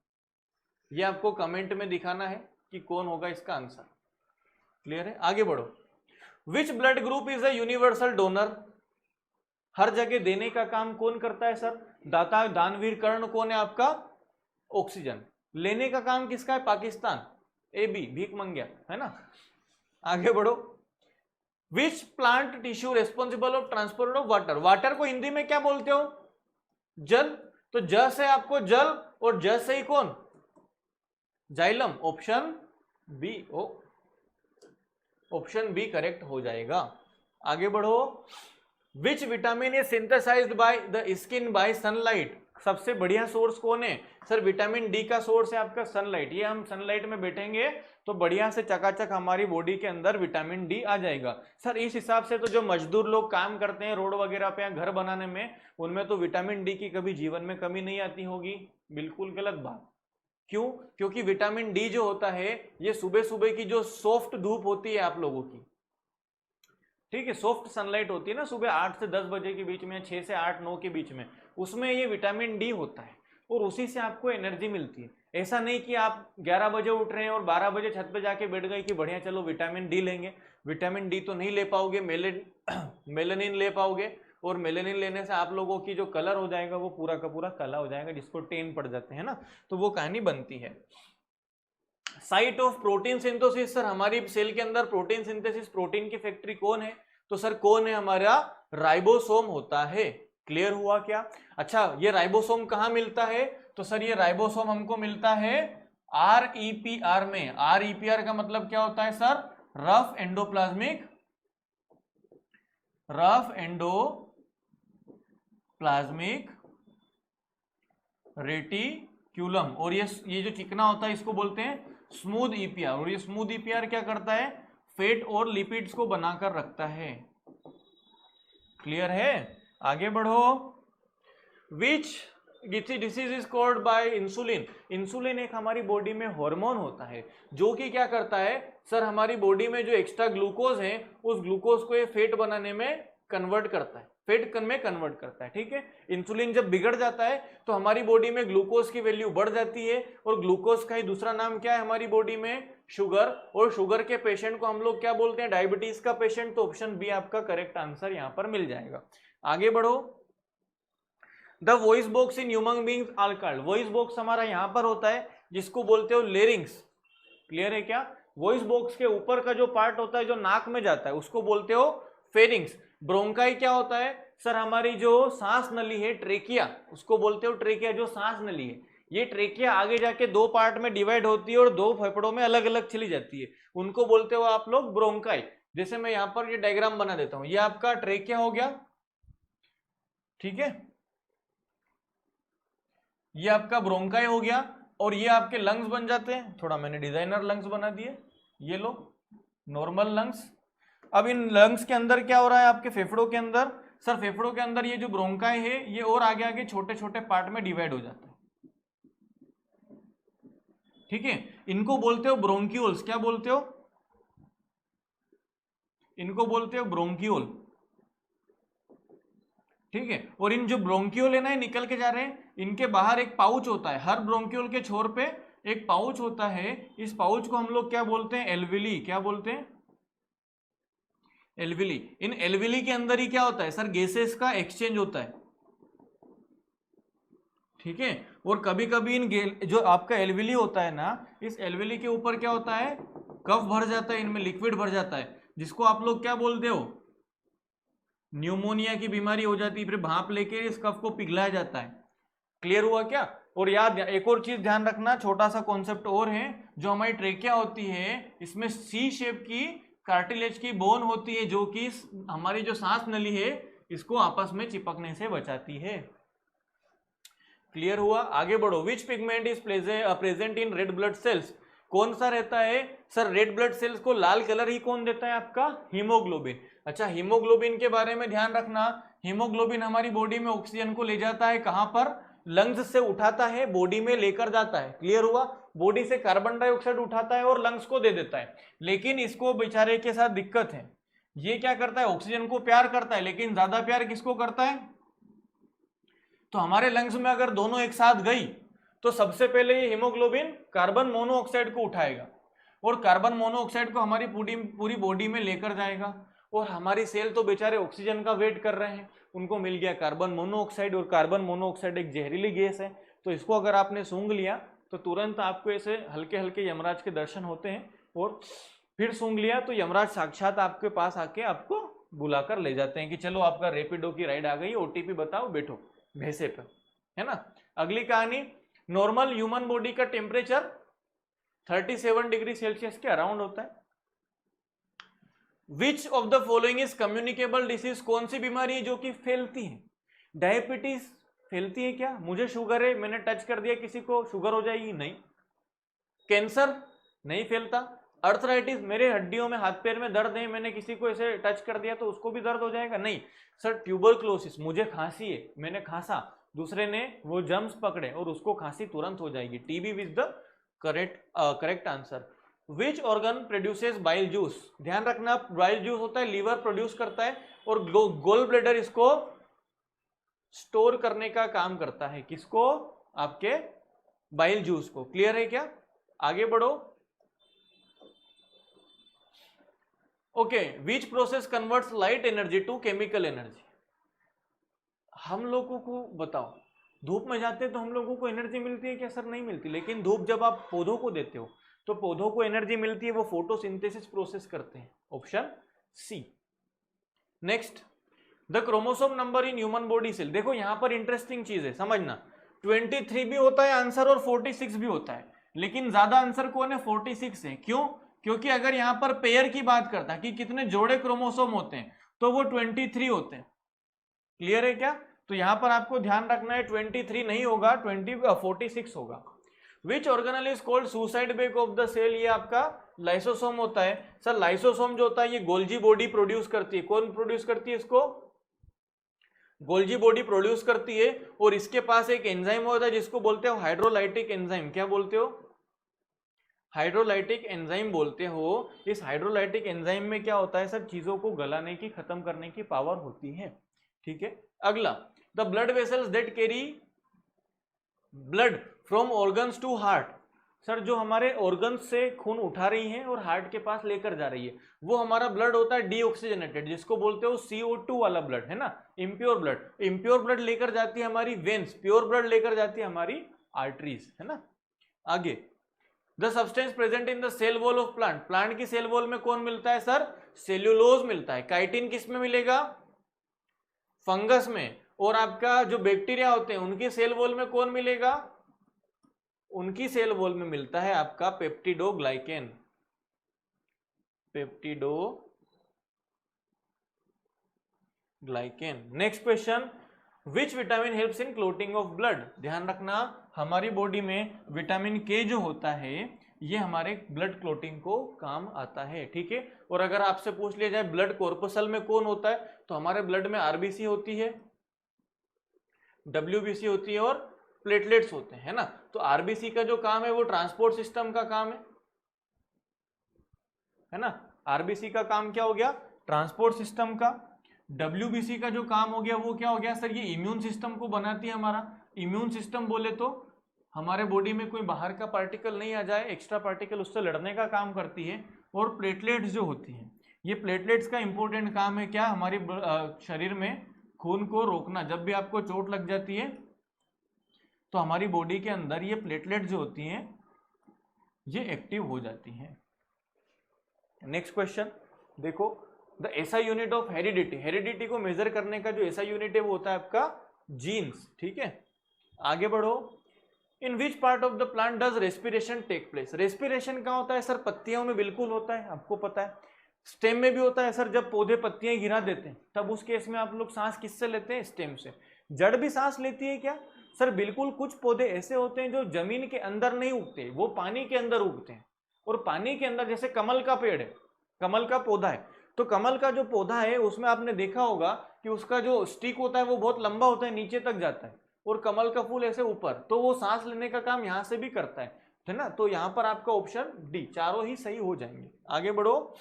ये आपको कमेंट में दिखाना है कि कौन होगा इसका आंसर। क्लियर है? आगे बढ़ो। Which blood group is a universal donor. हर जगह देने का काम कौन करता है सर? दाता दानवीर कर्ण कौन है आपका? ऑक्सीजन। लेने का काम किसका है? पाकिस्तान। AB भीख मंगिया, है ना। आगे बढ़ो। Which plant tissue responsible of transport of water. Water को हिंदी में क्या बोलते हो? जल। तो ज से आपको जल और ज से ही कौन? Xylem. Option B. Option B correct हो जाएगा। आगे बढ़ो। Which vitamin is synthesized by the skin by sunlight. सबसे बढ़िया सोर्स कौन है सर? विटामिन डी का सोर्स है आपका सनलाइट। ये हम सनलाइट में बैठेंगे तो बढ़िया से चकाचक हमारी बॉडी के अंदर विटामिन डी आ जाएगा। सर इस हिसाब से तो जो मजदूर लोग काम करते हैं रोड वगैरह पे या घर बनाने में, उनमें तो विटामिन डी की कभी जीवन में कमी नहीं आती होगी। बिल्कुल गलत बात। क्यों? क्योंकि विटामिन डी जो होता है ये सुबह सुबह की जो सॉफ्ट धूप होती है आप लोगों की, ठीक है, सॉफ्ट सनलाइट होती है ना सुबह 8 से 10 बजे के बीच में, 6 से 8 9 के बीच में, उसमें ये विटामिन डी होता है और उसी से आपको एनर्जी मिलती है। ऐसा नहीं कि आप 11 बजे उठ रहे हैं और 12 बजे छत पे जाके बैठ गए कि बढ़िया चलो विटामिन डी लेंगे। विटामिन डी तो नहीं ले पाओगे, मेलेनिन ले पाओगे, और मेलेनिन लेने से आप लोगों की जो कलर हो जाएगा वो पूरा का पूरा काला हो जाएगा, जिसको टेन पड़ जाते हैं ना, तो वो कहानी बनती है। Site of protein synthesis. Sir हमारी सेल के अंदर प्रोटीन सिंथेसिस, प्रोटीन की फैक्ट्री कौन है? तो सर कौन है? हमारा राइबोसोम होता है। क्लियर हुआ क्या? अच्छा ये राइबोसोम कहां मिलता है? तो सर ये राइबोसोम हमको मिलता है REPR में। REPR का मतलब क्या होता है सर? Rough endoplasmic reticulum. और ये जो चिकना होता है इसको बोलते हैं स्मूथ EPR। और ये स्मूथ EPR क्या करता है? फैट और लिपिड्स को बनाकर रखता है। क्लियर है? आगे बढ़ो। Which disease is called by insulin. Insulin एक हमारी बॉडी में हार्मोन होता है जो कि क्या करता है सर? हमारी बॉडी में जो एक्स्ट्रा ग्लूकोज है उस ग्लूकोज को ये फैट बनाने में कन्वर्ट करता है, फैट में कन्वर्ट करता है, ठीक है। इंसुलिन जब बिगड़ जाता है तो हमारी बॉडी में ग्लूकोज की वैल्यू बढ़ जाती है, और ग्लूकोज का ही दूसरा नाम क्या है हमारी बॉडी में? शुगर। और शुगर के पेशेंट को हम लोग क्या बोलते हैं? डायबिटीज का पेशेंट। तो ऑप्शन बी आपका करेक्ट आंसर यहां पर मिल जाएगा। आगे बढ़ो। The voice box in human beings are called. Voice box हमारा यहां पर होता है जिसको बोलते हो लेरिंग्स। क्लियर है क्या? वॉइस बॉक्स के ऊपर का जो पार्ट होता है जो नाक में जाता है उसको बोलते हो फेरिंग्स। ब्रोंकाई क्या होता है सर? हमारी जो सांस नली है ट्रेकिया, उसको बोलते हो ट्रेकिया। जो सांस नली है ये ट्रेकिया आगे जाके दो पार्ट में डिवाइड होती है और दो फेफड़ों में अलग अलग चली जाती है, उनको बोलते हो आप लोग ब्रोंकाई। जैसे मैं यहां पर ये डायग्राम बना देता हूं, ये आपका ट्रेकिया हो गया, ठीक है, ये आपका ब्रोंकाई हो गया, और ये आपके लंग्स बन जाते हैं। थोड़ा मैंने डिजाइनर लंग्स बना दिए, ये लो नॉर्मल लंग्स। अब इन लंग्स के अंदर क्या हो रहा है आपके फेफड़ों के अंदर, सर फेफड़ों के अंदर ये जो ब्रोंकाई है ये और आगे आगे छोटे छोटे पार्ट में डिवाइड हो जाता है, ठीक है। इनको बोलते हो ब्रोंक्यूल्स, क्या बोलते हो, इनको बोलते हो ब्रोंक्यूल, ठीक है। और इन जो ब्रोंक्यूल है ना निकल के जा रहे हैं, इनके बाहर एक पाउच होता है, हर ब्रोंक्यूल के छोर पे एक पाउच होता है, इस पाउच को हम लोग क्या बोलते हैं, एल्विली, क्या बोलते हैं, एल्विली। इन एल्विली के अंदर ही क्या होता है सर, गैसेस का एक्सचेंज होता है, ठीक है। और कभी कभी इन जो आपका एल्विली होता है ना, इस एल्विली के ऊपर क्या होता है, कफ भर जाता है, इनमें लिक्विड भर जाता है, जिसको आप लोग क्या बोलते हो, न्यूमोनिया की बीमारी हो जाती है, फिर भाप लेके इस कफ को पिघलाया जाता है। क्लियर हुआ क्या। और याद, एक और चीज ध्यान रखना, छोटा सा कॉन्सेप्ट और है, जो हमारी ट्रेकिया होती है इसमें सी शेप की कार्टिलेज की बोन होती है, जो कि हमारी जो सांस नली है इसको आपस में चिपकने से बचाती है। क्लियर हुआ, आगे बढ़ो। Which pigment is present in red blood cells, कौन सा रहता है सर, रेड ब्लड सेल्स को लाल कलर ही कौन देता है आपका, हीमोग्लोबिन। अच्छा, हीमोग्लोबिन के बारे में ध्यान रखना, हीमोग्लोबिन हमारी बॉडी में ऑक्सीजन को ले जाता है, कहां पर, लंग्स से उठाता है, बॉडी में लेकर जाता है। क्लियर हुआ, बॉडी से कार्बन डाइऑक्साइड उठाता है और लंग्स को दे देता है। लेकिन इसको बेचारे के साथ दिक्कत है, ये क्या करता है, ऑक्सीजन को प्यार करता है, लेकिन ज्यादा प्यार किसको करता है, तो हमारे लंग्स में अगर दोनों एक साथ गई तो सबसे पहले ये हीमोग्लोबिन कार्बन मोनोऑक्साइड को उठाएगा और कार्बन मोनोऑक्साइड को हमारी पूरी बॉडी में लेकर जाएगा। और हमारी सेल तो बेचारे ऑक्सीजन का वेट कर रहे हैं, उनको मिल गया कार्बन मोनोऑक्साइड, और कार्बन मोनोऑक्साइड एक जहरीली गैस है, तो इसको अगर आपने सूंघ लिया तो तुरंत आपको ऐसे हल्के हल्के यमराज के दर्शन होते हैं, और फिर सूंघ लिया तो यमराज साक्षात आपके पास आके आपको बुलाकर ले जाते हैं कि चलो आपका रैपिडो की राइड आ गई, ओटीपी बताओ, बैठो भैंसे पर, है ना। अगली कहानी, नॉर्मल ह्यूमन बॉडी का टेम्परेचर 37 डिग्री सेल्सियस के अराउंड होता है। विच of the following is communicable disease, कौन सी बीमारी है जो कि फैलती है, डायबिटीज फैलती है क्या, मुझे शुगर है, मैंने टच कर दिया किसी को, शुगर हो जाएगी, नहीं। कैंसर नहीं फैलता। अर्थराइटिस, मेरे हड्डियों में हाथ पैर में दर्द है, मैंने किसी को ऐसे टच कर दिया तो उसको भी दर्द हो जाएगा, नहीं। सर ट्यूबरक्लोसिस, मुझे खांसी है, मैंने खांसा, दूसरे ने वो जर्म्स पकड़े और उसको खांसी तुरंत हो जाएगी, TB is the correct answer. Which organ produces bile juice, ध्यान रखना बाइल जूस होता है लीवर प्रोड्यूस करता है, और गोल ब्लैडर इसको स्टोर करने का काम करता है, किसको, आपके बाइल जूस को। क्लियर है क्या, आगे बढ़ो। Okay, which process converts light energy to chemical energy, हम लोगों को बताओ, धूप में जाते हैं तो हम लोगों को एनर्जी मिलती है क्या, सर नहीं मिलती, लेकिन धूप जब आप पौधों को देते हो तो पौधों को एनर्जी मिलती है, वो फोटोसिंथेसिस प्रोसेस करते हैं, option C. Next, the chromosome number in human body cell, देखो यहां पर इंटरेस्टिंग चीज है, समझना, 23 भी होता है आंसर और 46 भी होता है, लेकिन ज्यादा आंसर कौन है, 46 है। क्यों, क्योंकि अगर यहां पर पेयर की बात करता है कि कितने जोड़े क्रोमोसोम होते हैं तो वो 23 होते हैं। क्लियर है क्या, तो यहां पर आपको ध्यान रखना है 23 नहीं होगा, 46 होगा। Which organelle is called suicide bag of the cell, ये आपका लाइसोसोम होता है। सर लाइसोसोम जो होता है ये गोल्जी बॉडी प्रोड्यूस करती है, कौन प्रोड्यूस करती है इसको, गोल्जी बॉडी प्रोड्यूस करती है, और इसके पास एक एंजाइम होता है जिसको बोलते हो हाइड्रोलाइटिक एंजाइम, क्या बोलते हो, हाइड्रोलाइटिक एंजाइम बोलते हो। इस हाइड्रोलाइटिक एंजाइम में क्या होता है सर, चीजों को गलाने की, खत्म करने की पावर होती है, ठीक है। अगला, the blood vessels that carry blood from organs to heart, sir जो हमारे ऑर्गन्स से खून उठा रही हैं और हार्ट के पास लेकर जा रही है, वो हमारा ब्लड होता है डीऑक्सीजनेटेड, जिसको बोलते हो CO2 वाला ब्लड, है ना, इम्प्योर ब्लड। इम्प्योर ब्लड लेकर जाती है हमारी वेन्स, प्योर ब्लड लेकर जाती है हमारी आर्टरीज, है ना। आगे, the substance present in the cell wall of plant, plant की सेल वॉल में कौन मिलता है सर, सेल्यूलोज मिलता है। काइटिन किस में मिलेगा, फंगस में। और आपका जो बैक्टीरिया होते हैं उनकी सेल वॉल में कौन मिलेगा, उनकी सेल वॉल में मिलता है आपका peptidoglycan, peptidoglycan. Next question, which vitamin helps in clotting of blood, ध्यान रखना हमारी बॉडी में विटामिन के जो होता है ये हमारे ब्लड क्लोटिंग को काम आता है, ठीक है। और अगर आपसे पूछ लिया जाए ब्लड कॉर्पसल में कौन होता है, तो हमारे ब्लड में आरबीसी होती है, डब्ल्यूबीसी होती है और प्लेटलेट्स होते हैं, है ना। तो आरबीसी का जो काम है वो ट्रांसपोर्ट सिस्टम का काम है ना। आरबीसी का काम क्या हो गया, ट्रांसपोर्ट सिस्टम का। डब्ल्यूबीसी का जो काम हो गया वो क्या हो गया सर, ये इम्यून सिस्टम को बनाती है। हमारा इम्यून सिस्टम बोले तो हमारे बॉडी में कोई बाहर का पार्टिकल नहीं आ जाए, एक्स्ट्रा पार्टिकल, उससे लड़ने का काम करती है। और प्लेटलेट्स जो होती हैं, ये प्लेटलेट्स का इंपॉर्टेंट काम है क्या, हमारे शरीर में खून को रोकना। जब भी आपको चोट लग जाती है तो हमारी बॉडी के अंदर ये प्लेटलेट जो होती हैं ये एक्टिव हो जाती हैं। नेक्स्ट क्वेश्चन देखो, the SI unit of heredity, heredity को मेजर करने का जो एसआई यूनिट है वो होता है आपका जीन्स, ठीक है। आगे बढ़ो, in which part of the plant does respiration take place, respiration कहाँ होता है सर, पत्तियों में बिल्कुल होता है, आपको पता है। स्टेम में भी होता है सर, जब पौधे पत्तियां गिरा देते हैं तब उस केस में आप लोग सांस किससे लेते हैं, स्टेम से। जड़ भी सांस लेती है क्या सर, बिल्कुल। कुछ पौधे ऐसे होते हैं जो जमीन के अंदर नहीं उगते, वो पानी के अंदर उगते हैं। और पानी के अंदर, जैसे कमल का पेड़ है, कमल का पौधा है, तो कमल का जो पौधा है उसमें आपने देखा होगा कि उसका जो स्टिक होता है वो बहुत लंबा होता है, नीचे तक जाता है, और कमल का फूल ऐसे ऊपर, तो वो सांस लेने का काम यहां से भी करता है ना। तो यहां पर आपका ऑप्शन डी, चारों ही सही हो जाएंगे। आगे बढ़ो,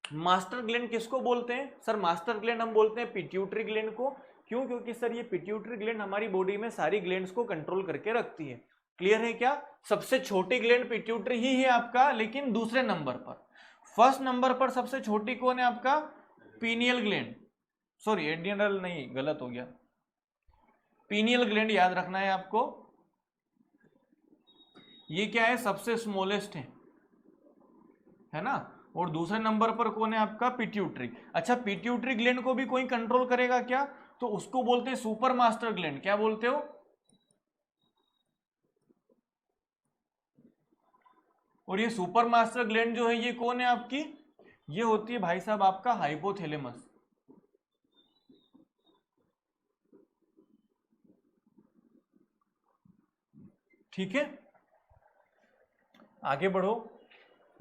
मास्टर ग्लैंड किसको बोलते हैं सर, मास्टर ग्लैंड हम बोलते हैं पिट्यूटरी ग्लैंड को। क्यों, क्योंकि सर ये पिट्यूटरी ग्लैंड हमारी बॉडी में सारी ग्लैंड्स को कंट्रोल करके रखती है। क्लियर है क्या, सबसे छोटी ग्लैंड पिट्यूटरी ही है आपका, लेकिन दूसरे नंबर पर, फर्स्ट नंबर पर सबसे छोटी कौन है आपका, पीनियल ग्लैंड, सॉरी एड्रिनल नहीं, गलत हो गया, पीनियल ग्लैंड याद रखना है आपको। ये क्या है, सबसे स्मॉलेस्ट है ना। और दूसरे नंबर पर कौन है आपका, पिट्यूटरी। अच्छा, पिट्यूटरी ग्लैंड को भी कोई कंट्रोल करेगा क्या, तो उसको बोलते हैं सुपर मास्टर ग्लैंड। क्या बोलते हो, और ये सुपर मास्टर ग्लैंड जो है ये कौन है आपकी, ये होती है भाई साहब आपका हाइपोथैलेमस, ठीक है। आगे बढ़ो,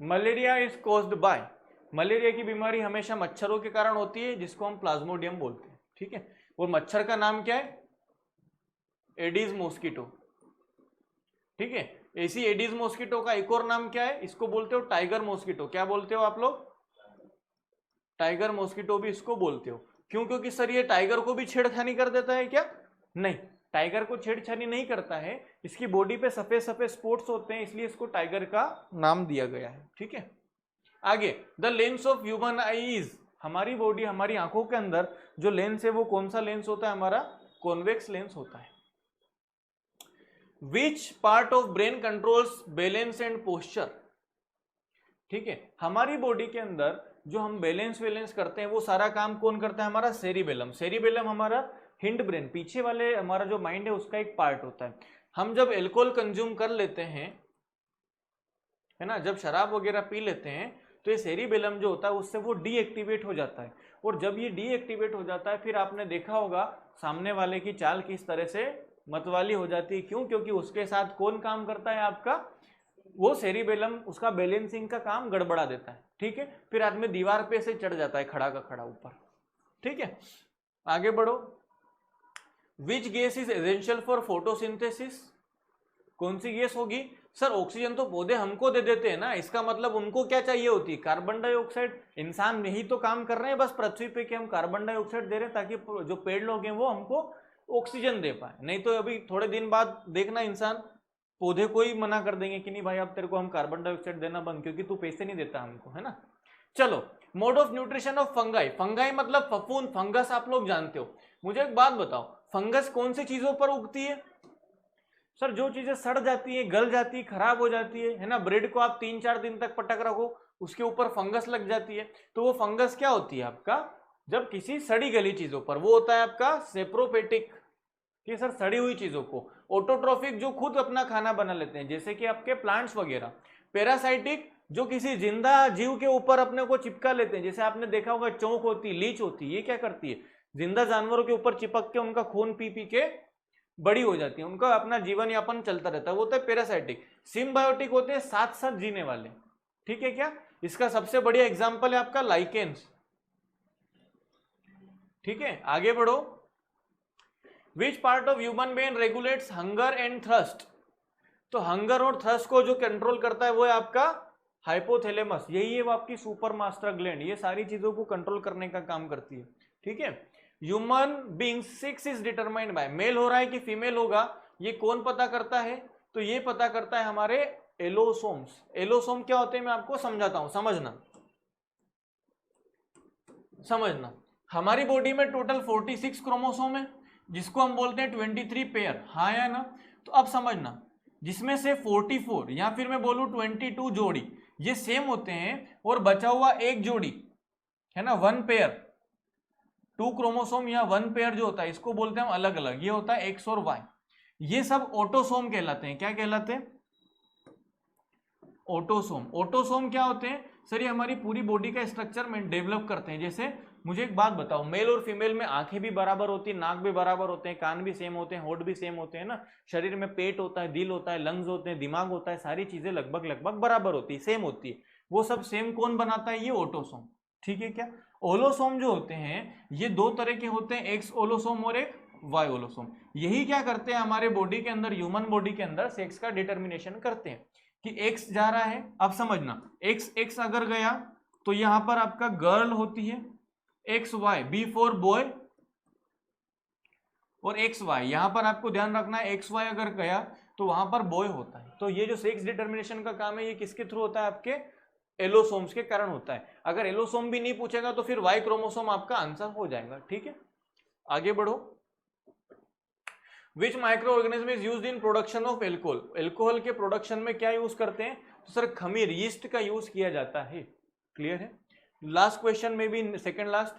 malaria is caused by, malaria की बीमारी हमेशा मच्छरों के कारण होती है, जिसको हम प्लाज्मोडियम बोलते हैं, ठीक है। और मच्छर का नाम क्या है, एडिस मॉस्किटो, ठीक है। ऐसी एडिस मॉस्किटो का एक और नाम क्या है, इसको बोलते हो टाइगर मॉस्किटो। क्या बोलते हो आप लोग, टाइगर मॉस्किटो भी इसको बोलते हो। क्यों, क्योंकि सर ये टाइगर को भी छेड़खानी कर देता है क्या, नहीं, टाइगर को छेड़छानी नहीं करता है, इसकी बॉडी पे सफेद सफेद स्पॉट्स होते हैं, इसलिए इसको टाइगर का नाम दिया गया है, ठीक है। आगे, the lens of human eyes, हमारी बॉडी, हमारी आंखों के अंदर जो लेंस है वो कौन सा लेंस होता है, हमारा कॉन्वेक्स लेंस होता है। विच part of brain controls balance and posture, ठीक है। हमारी बॉडी के अंदर जो हम बैलेंस वैलेंस करते हैं वो सारा काम कौन करता है, हमारा सेरिबेलम। सेरिबेलम हमारा हिंड ब्रेन, पीछे वाले हमारा जो माइंड है उसका एक पार्ट होता है। हम जब अल्कोहल कंज्यूम कर लेते हैं, है ना, जब शराब वगैरह पी लेते हैं, तो ये सेरिबेलम जो होता है उससे वो डीएक्टिवेट हो जाता है। और जब ये डीएक्टिवेट हो जाता है, फिर आपने देखा होगा सामने वाले की चाल किस तरह से मतवाली हो जाती है। क्यों, क्योंकि उसके साथ कौन काम करता है आपका, वो सेरिबेलम, उसका बैलेंसिंग का काम गड़बड़ा देता है, ठीक है। फिर आदमी दीवार पे से चढ़ जाता है खड़ा का खड़ा ऊपर, ठीक है। आगे बढ़ो, विच gas is essential for photosynthesis, कौन सी गैस होगी सर, ऑक्सीजन तो पौधे हमको दे देते हैं ना, इसका मतलब उनको क्या चाहिए होती है, कार्बन डाइऑक्साइड। इंसान यही तो काम कर रहे हैं बस पृथ्वी पे कि हम कार्बन डाइऑक्साइड दे रहे हैं ताकि जो पेड़ लोग हैं वो हमको ऑक्सीजन दे पाए। नहीं तो अभी थोड़े दिन बाद देखना इंसान पौधे को ही मना कर देंगे कि नहीं भाई अब तेरे को हम कार्बन डाइऑक्साइड देना बंद, क्योंकि तू पैसे नहीं देता हमको, है ना। चलो, mode of nutrition of fungi, fungi मतलब फफूंद, फंगस आप लोग जानते हो। मुझे एक बात बताओ, फंगस कौन सी चीजों पर उगती है सर, जो चीजें सड़ जाती है, गल जाती है, खराब हो जाती है ना। ब्रेड को आप 3-4 दिन तक पटक रखो, उसके ऊपर फंगस लग जाती है, तो वो फंगस क्या होती है आपका, जब किसी सड़ी गली चीजों पर, वो होता है आपका सेप्रोपेटिक, कि सर सड़ी हुई चीजों को। ऑटोट्रोफिक, जो खुद अपना खाना बना लेते हैं, जैसे कि आपके प्लांट्स वगैरह। पैरासाइटिक, जो किसी जिंदा जीव के ऊपर अपने को चिपका लेते हैं, जैसे आपने देखा होगा चौंक होती, लीच होती, ये क्या करती है, जिंदा जानवरों के ऊपर चिपक के उनका खून पी पी के बड़ी हो जाती है, उनका अपना जीवन यापन चलता रहता है, वो होता है पैरासाइटिक। सिम्बायोटिक होते हैं साथ साथ जीने वाले, ठीक है क्या। इसका सबसे बढ़िया एग्जाम्पल है आपका लाइकेन्स, ठीक है। आगे बढ़ो। Which part of human brain regulates hunger and thirst. तो हंगर और थर्स्ट को जो कंट्रोल करता है वो है आपका हाइपोथैलेमस, यही है वो आपकी सुपर मास्टर ग्लैंड, ये सारी चीजों को कंट्रोल करने का काम करती है, ठीक है। Human beings sex is determined by, male हो रहा है कि फीमेल होगा ये कौन पता करता है, तो ये पता करता है हमारे एलोसोम्स। एलोसोम क्या होते हैं मैं आपको समझाता हूं, समझना। हमारी बॉडी में टोटल 46 क्रोमोसोम है, जिसको हम बोलते हैं 23 पेयर, हाँ या ना। तो अब समझना, जिसमें से 44 या फिर मैं बोलूं 22 जोड़ी ये सेम होते हैं, और बचा हुआ एक जोड़ी है ना, 1 पेयर, 2 क्रोमोसोम या 1 पेयर जो होता है इसको बोलते हैं हम अलग अलग, ये होता है एक्स और वाई। ये सब ऑटोसोम कहलाते हैं। क्या कहलाते हैं? ऑटोसोम। ऑटोसोम क्या होते हैं सर? ये हमारी पूरी बॉडी का स्ट्रक्चर में डेवलप करते हैं। जैसे मुझे एक बात बताओ, मेल और फीमेल में आंखें भी बराबर होती है, नाक भी बराबर होते हैं, कान भी सेम होते हैं, होठ भी सेम होते हैं ना, शरीर में पेट होता है, दिल होता है, लंग्स होते हैं, दिमाग होता है, सारी चीजें लगभग लगभग बराबर होती है, सेम होती है। वो सब सेम कौन बनाता है? ये ऑटोसोम, ठीक है क्या। ओलोसोम जो होते हैं ये 2 तरह के होते हैं, एक्स ओलोसोम और एक वाई ओलोसोम। यही क्या करते हैं हमारे बॉडी के अंदर, ह्यूमन बॉडी के अंदर सेक्स का डिटर्मिनेशन करते हैं कि एक्स जा रहा है। अब समझना, एक्स एक्स अगर गया तो यहां पर आपका गर्ल होती है, X Y, B for boy और एक्स वाई, यहां पर आपको ध्यान रखना है एक्स वाई अगर गया तो वहां पर बॉय होता है। तो ये जो सेक्स डिटर्मिनेशन का काम है ये किसके थ्रू होता है? आपके एलोसोम्स के कारण होता है। अगर एलोसोम भी नहीं पूछेगा तो फिर वाई क्रोमोसोम आपका आंसर हो जाएगा, ठीक है। आगे बढ़ो। Which micro organism is used in production of alcohol. Alcohol के प्रोडक्शन में क्या यूज करते हैं? तो सर खमीर, यीस्ट का यूज किया जाता है। क्लियर है। लास्ट क्वेश्चन में भी, second last,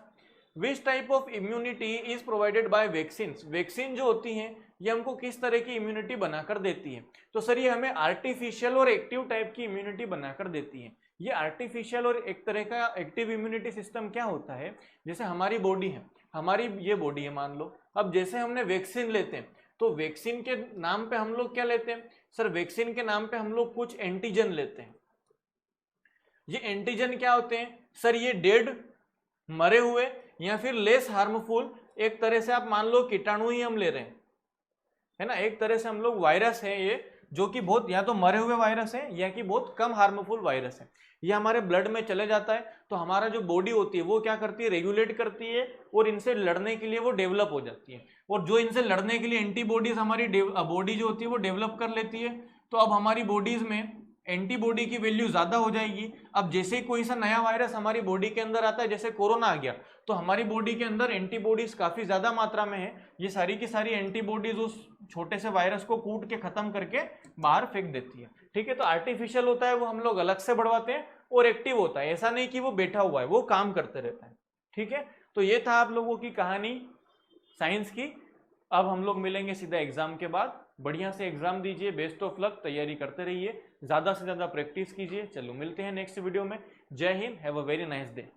which type of immunity is provided by vaccine. Vaccine जो होती हैं ये हमको किस तरह की इम्यूनिटी बनाकर देती है? तो सर ये हमें आर्टिफिशियल और एक्टिव टाइप की इम्यूनिटी बनाकर देती है। ये आर्टिफिशियल और एक तरह का एक्टिव इम्यूनिटी सिस्टम क्या होता है? जैसे हमारी बॉडी है, हमारी ये बॉडी है मान लो, अब जैसे हमने वैक्सीन लेते हैं तो वैक्सीन के नाम पे हम लोग क्या लेते हैं? सर वैक्सीन के नाम पे हम लोग कुछ एंटीजन लेते हैं। ये एंटीजन क्या होते हैं? सर ये डेड, मरे हुए या फिर लेस हार्मफुल, एक तरह से आप मान लो कीटाणु ही हम ले रहे हैं, है ना। एक तरह से हम लोग वायरस है ये, जो कि बहुत या तो मरे हुए वायरस है या कि बहुत कम हार्मफुल वायरस है। ये हमारे ब्लड में चले जाता है तो हमारा जो बॉडी होती है वो क्या करती है? रेगुलेट करती है और इनसे लड़ने के लिए वो डेवलप हो जाती है। और जो इनसे लड़ने के लिए एंटीबॉडीज हमारी बॉडी जो होती है वो डेवलप कर लेती है। तो अब हमारी बॉडीज में एंटीबॉडी की वैल्यू ज्यादा हो जाएगी। अब जैसे ही कोई सा नया वायरस हमारी बॉडी के अंदर आता है, जैसे कोरोना आ गया, तो हमारी बॉडी के अंदर एंटीबॉडीज काफी ज्यादा मात्रा में है। ये सारी की सारी एंटीबॉडीज उस छोटे से वायरस को कूट के खत्म करके बाहर फेंक देती है, ठीक है। तो आर्टिफिशियल होता है वो हम लोग अलग से बढ़वाते हैं, और एक्टिव होता है ऐसा नहीं कि वो बैठा हुआ है, वो काम करते रहता है, ठीक है। तो ये था आप लोगों की कहानी साइंस की। अब हम लोग मिलेंगे सीधा एग्जाम के बाद। बढ़िया से एग्जाम दीजिए, बेस्ट ऑफ लक, तैयारी करते रहिए, ज्यादा से ज्यादा प्रैक्टिस कीजिए। चलो मिलते हैं नेक्स्ट वीडियो में। जय Hind, have a very nice day.